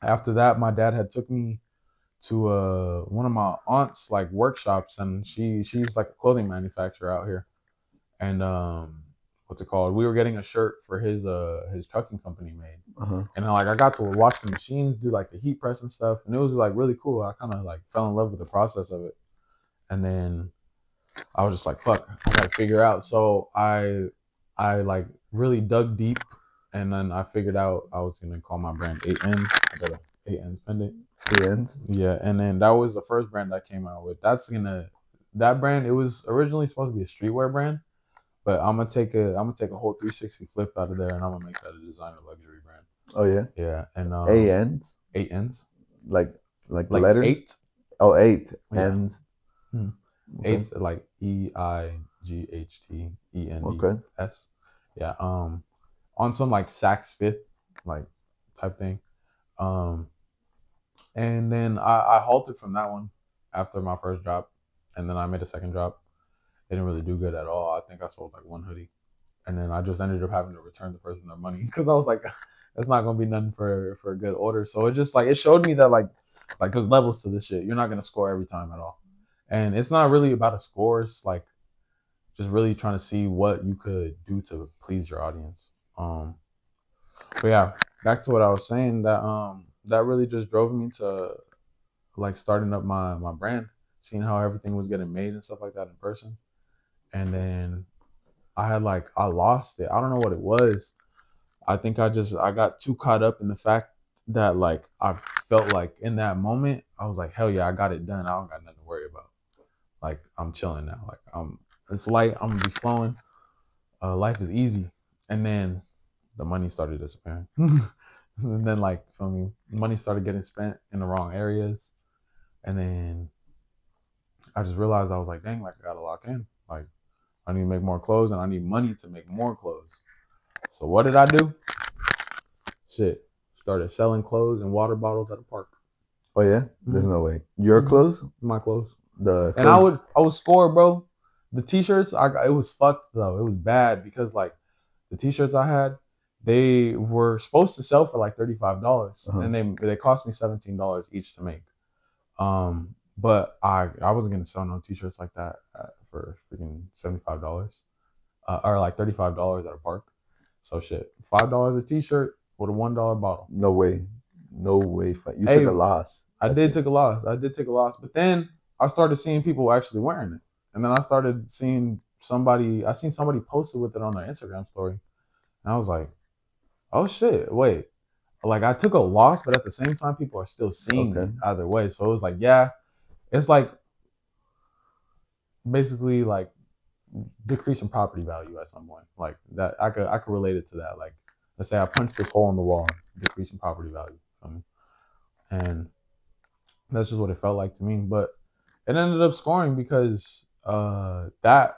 after that, my dad had took me to one of my aunt's like workshops, and she's like a clothing manufacturer out here. And what's it called? We were getting a shirt for his trucking company made, and then, like, I got to watch the machines do like the heat press and stuff, and it was like really cool. I kind of like fell in love with the process of it, and then I was just like, fuck, I gotta figure out. So I like really dug deep, and then I figured out I was gonna call my brand 8Ns. I got a 8Ns pendant. 8Ns? Yeah, and then that was the first brand I came out with. That brand, it was originally supposed to be a streetwear brand, but I'm gonna take a whole 360 flip out of there, and I'm gonna make that a designer luxury brand. Oh yeah. Yeah, and 8Ns? 8Ns. Like the Like letter? 8. Oh, 8 Yeah. Ns. Okay. 8's like EIGHTENES. Okay. Yeah. On some like Saks Fifth like type thing. And then I halted from that one after my first drop, and then I made a second drop. It didn't really do good at all. I think I sold like one hoodie, and then I just ended up having to return the person their money because I was like, that's not gonna be nothing for a good order. So it just like it showed me that like there's levels to this shit. You're not gonna score every time at all, and it's not really about a score. It's like just really trying to see what you could do to please your audience. But yeah, back to what I was saying, that really just drove me to like starting up my brand, seeing how everything was getting made and stuff like that in person. And then I lost it. I don't know what it was. I think I got too caught up in the fact that like I felt like in that moment I was like, hell yeah, I got it done. I don't got nothing to worry about. Like I'm chilling now. Like it's light. I'm gonna be flowing. Life is easy. And then the money started disappearing. And then like money started getting spent in the wrong areas. And then I just realized I was like, dang, like I gotta lock in. Like I need to make more clothes, and I need money to make more clothes. So what did I do? Shit. Started selling clothes and water bottles at a park. Oh yeah? There's no way. Your clothes? My clothes. The and I would score, bro. The t-shirts, it was fucked though. It was bad because like the t-shirts I had, they were supposed to sell for like $35, and they cost me $17 each to make. But I wasn't gonna sell no t-shirts like that for freaking $75, or like $35 at a park. So shit, $5 a t-shirt with a $1 bottle. No way. You took a loss. I did take a loss, but then I started seeing people actually wearing it, and then I started seeing somebody posted with it on their Instagram story, and I was like, oh shit, wait. Like I took a loss, but at the same time, people are still seeing it either way. So it was like, yeah, it's like basically like decreasing property value at some point. Like that, I could relate it to that. Like let's say I punched this hole in the wall, decreasing property value, and that's just what it felt like to me. But it ended up scoring because that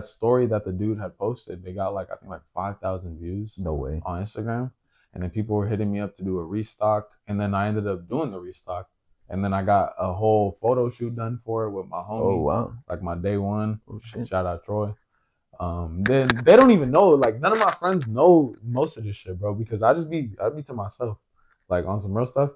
story that the dude had posted, they got like I think like 5,000 views. No way. On Instagram. And then people were hitting me up to do a restock, and then I ended up doing the restock, and then I got a whole photo shoot done for it with my homie. Oh wow! Like my day one. Oh shit! Shout out Troy. Then they don't even know. Like none of my friends know most of this shit, bro, because I'd be to myself, like on some real stuff.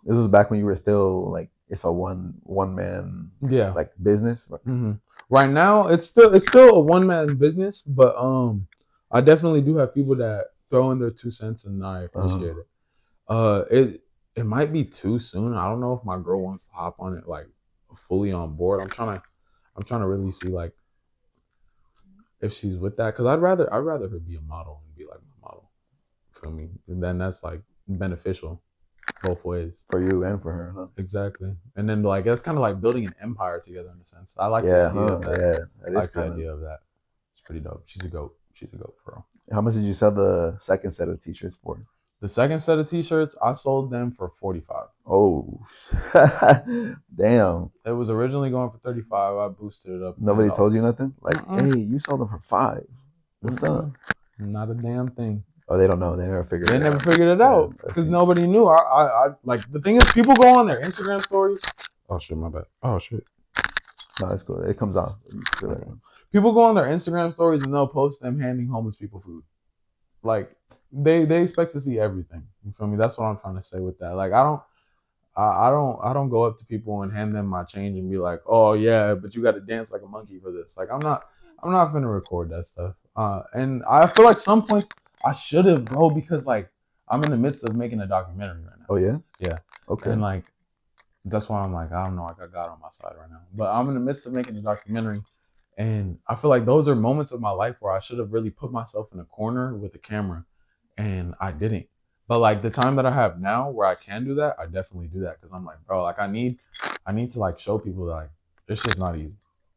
This was back when you were still like it's a one man like business. Mm-hmm. Right now, it's still a one man business, but I definitely do have people that throw in their 2 cents, and I appreciate it. It might be too soon. I don't know if my girl wants to hop on it like fully on board. I'm trying to really see like if she's with that, because I'd rather her be a model and be like my model. Feel me? And then that's like beneficial both ways for you and for her, huh? Exactly. And then like that's kind of like building an empire together in a sense. I like the idea of that. Yeah, I like the idea of that. It's pretty dope. She's a goat for real. How much did you sell the second set of t-shirts for? The second set of t-shirts, I sold them for 45. Oh, damn! It was originally going for 35. I boosted it up. Nobody told you nothing? Like, hey, you sold them for 5. What's up? Not a damn thing. Oh, they don't know. They never figured it out because nobody knew. I like the thing is, people go on their Instagram stories. Oh shit, my bad. Oh shit. No, that's cool. It comes off. People go on their Instagram stories and they'll post them handing homeless people food. Like they expect to see everything. You feel me? That's what I'm trying to say with that. Like I don't go up to people and hand them my change and be like, oh yeah, but you got to dance like a monkey for this. Like I'm not I'm not finna record that stuff. And I feel like some points I should have, bro, because like I'm in the midst of making a documentary right now. Oh yeah. Yeah. Okay. And like that's why I'm like, I don't know, I got God on my side right now. But I'm in the midst of making a documentary, and I feel like those are moments of my life where I should have really put myself in a corner with the camera, and I didn't. But like the time that I have now where I can do that, I definitely do that because I'm like, bro, like I need to like show people that like this shit's not easy,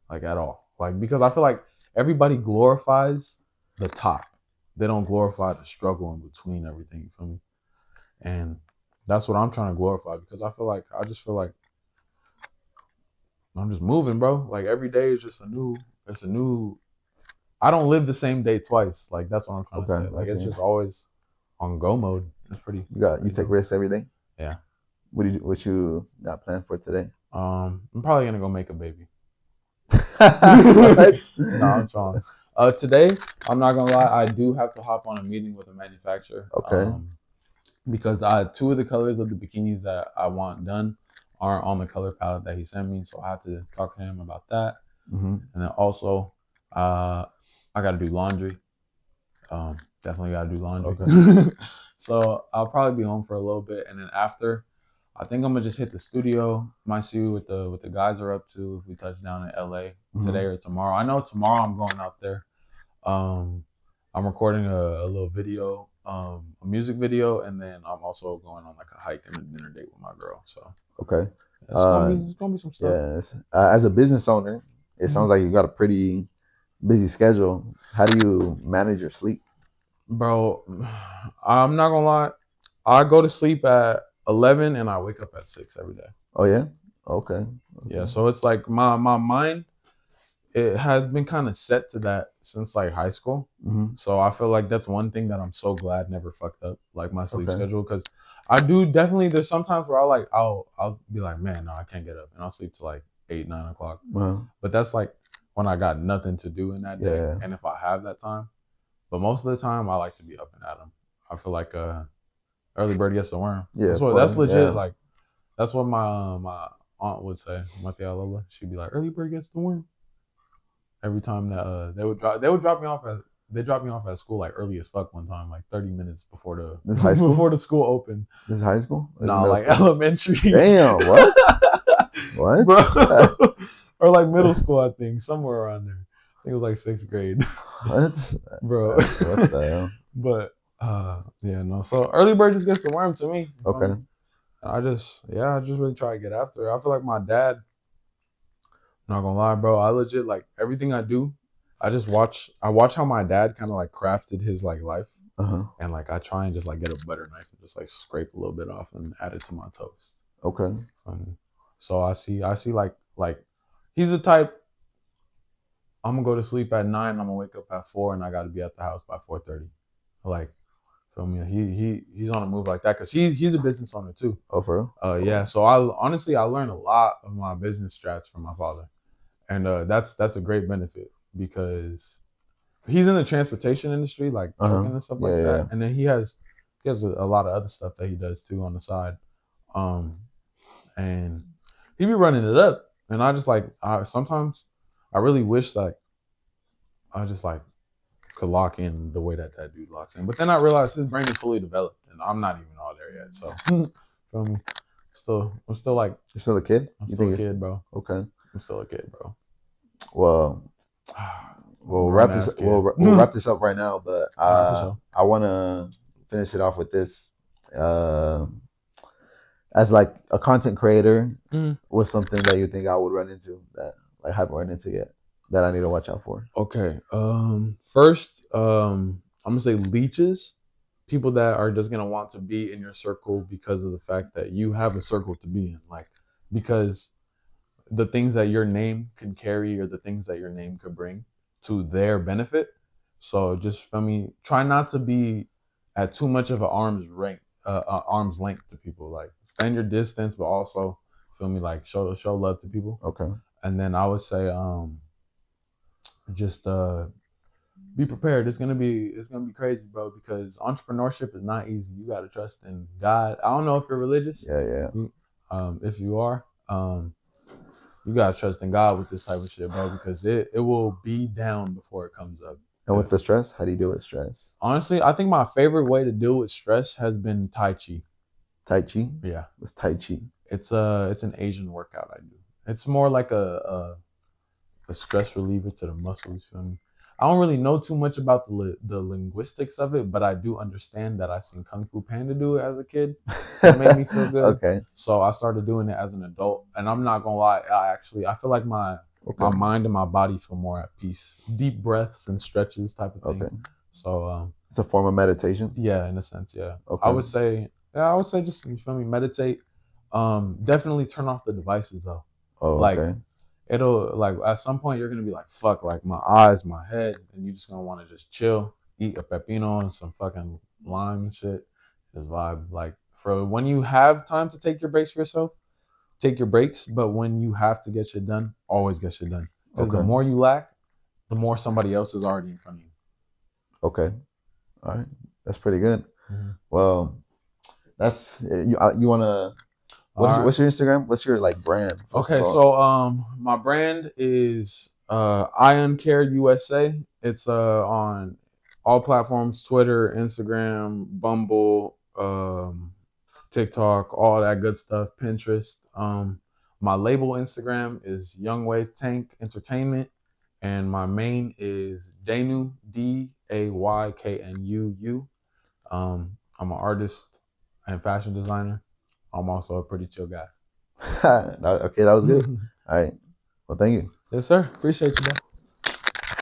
like at all. Like because I feel like everybody glorifies the top, they don't glorify the struggle in between everything. You feel me? And that's what I'm trying to glorify because I just feel like I'm just moving, bro. Like every day is just it's a new. I don't live the same day twice. Like that's what I'm trying to say. Like it's just always on go mode. It's pretty. You take risks every day. Yeah. What you got planned for today? I'm probably gonna go make a baby. No, I'm trying. Today, I'm not gonna lie. I do have to hop on a meeting with a manufacturer. Okay. Because two of the colors of the bikinis that I want done aren't on the color palette that he sent me, so I have to talk to him about that. Mm-hmm. And then also, I got to do laundry. Definitely got to do laundry. Okay. So I'll probably be home for a little bit, and then after, I think I'm gonna just hit the studio. Might see what the guys are up to if we touch down in LA today or tomorrow. I know tomorrow I'm going out there. I'm recording a little video, a music video, and then I'm also going on like a hike and a dinner date with my girl. So okay, it's gonna be some stuff. Yes, as a business owner, it sounds like you got a pretty busy schedule. How do you manage your sleep? Bro, I'm not gonna lie. I go to sleep at 11 and I wake up at 6 every day. Oh yeah, okay. Yeah, so it's like my mind, it has been kind of set to that since like high school. Mm-hmm. So I feel like that's one thing that I'm so glad never fucked up, like my sleep schedule, because I do definitely. There's sometimes where I'll be like, man, no, I can't get up, and I'll sleep to like 8-9 o'clock. But that's like when I got nothing to do in that day, and if I have that time. But most of the time, I like to be up and at 'em. I feel like early bird gets the worm. Yeah, That's legit. Yeah. Like that's what my aunt would say. My tia Lola, she'd be like, "Early bird gets the worm." Every time that they would drop me off at school like early as fuck one time, like 30 minutes before before the school opened. This is high school? Nah, like school? Elementary. Damn, what? What? Bro. Or like middle school, I think, somewhere around there. I think it was like 6th grade. What? Bro. What the hell? But yeah, no. So early bird just gets the worm to me. Okay. I just really try to get after it. I feel like my dad, not gonna lie, bro, I legit like everything I do, I watch how my dad kind of like crafted his like life. And like I try and just like get a butter knife and just like scrape a little bit off and add it to my toast. Okay. So I see like he's the type, I'm gonna go to sleep at 9, I'm gonna wake up at 4, and I gotta be at the house by 4:30. Like, feel me? He's on a move like that because he's a business owner too. Oh, for real? Yeah. So I learned a lot of my business strats from my father, and that's a great benefit because he's in the transportation industry, like trucking and stuff like that. Yeah. And then he has a lot of other stuff that he does too on the side, and he be running it up. And I just like sometimes I really wish like I just like could lock in the way that dude locks in. But then I realized his brain is fully developed, and I'm not even all there yet. So, feel me? I'm still like. You're still a kid? I'm still a kid, bro. Okay. I'm still a kid, bro. Well, we'll wrap this up right now, but I want to finish it off with this. As like a content creator, what's something that you think I would run into that I haven't run into yet that I need to watch out for? Okay. First, I'm gonna say leeches. People that are just gonna want to be in your circle because of the fact that you have a circle to be in, like because the things that your name can carry or the things that your name could bring to their benefit. So just try not to be at too much of an arm's length to people. Like stand your distance, but also like show love to people. Okay. And then I would say just be prepared. It's gonna be crazy, bro, because entrepreneurship is not easy. You gotta trust in God. I don't know if you're religious. Yeah. If you are, you gotta trust in God with this type of shit, bro, because it will be down before it comes up. And with the stress, how do you deal with stress? Honestly, I think my favorite way to deal with stress has been Tai Chi. Tai Chi? Yeah. What's Tai Chi? It's an Asian workout I do. It's more like a stress reliever to the muscles. You feel me? I don't really know too much about the linguistics of it, but I do understand that I seen Kung Fu Panda do it as a kid. It made me feel good. Okay. So I started doing it as an adult, and I'm not gonna lie. I feel like my mind and my body feel more at peace. Deep breaths and stretches, type of thing. Okay. So it's a form of meditation. Yeah, in a sense, yeah. Okay. I would say just, you feel me, meditate. Definitely turn off the devices though. Oh, like okay. It'll, like, at some point you're gonna be like, fuck, like my eyes, my head, and you just gonna want to just chill, eat a pepino and some fucking lime and shit, just vibe. Like, for when you have time to take your breaks for yourself, take your breaks. But when you have to get shit done, always get shit done. Because the more you lack, the more somebody else is already in front of you. Okay. All right. That's pretty good. Mm-hmm. Well, that's you wanna. What's your Instagram? What's your like brand? Okay, so my brand is i.uncareusa. It's on all platforms: Twitter, Instagram, Bumble, TikTok, all that good stuff, Pinterest. My label Instagram is yxngwavetank.ent, and my main is Dayknu, Dayknuu. I'm an artist and fashion designer. I'm also a pretty chill guy. Okay, that was good. All right. Well, thank you. Yes, sir. Appreciate you, bro.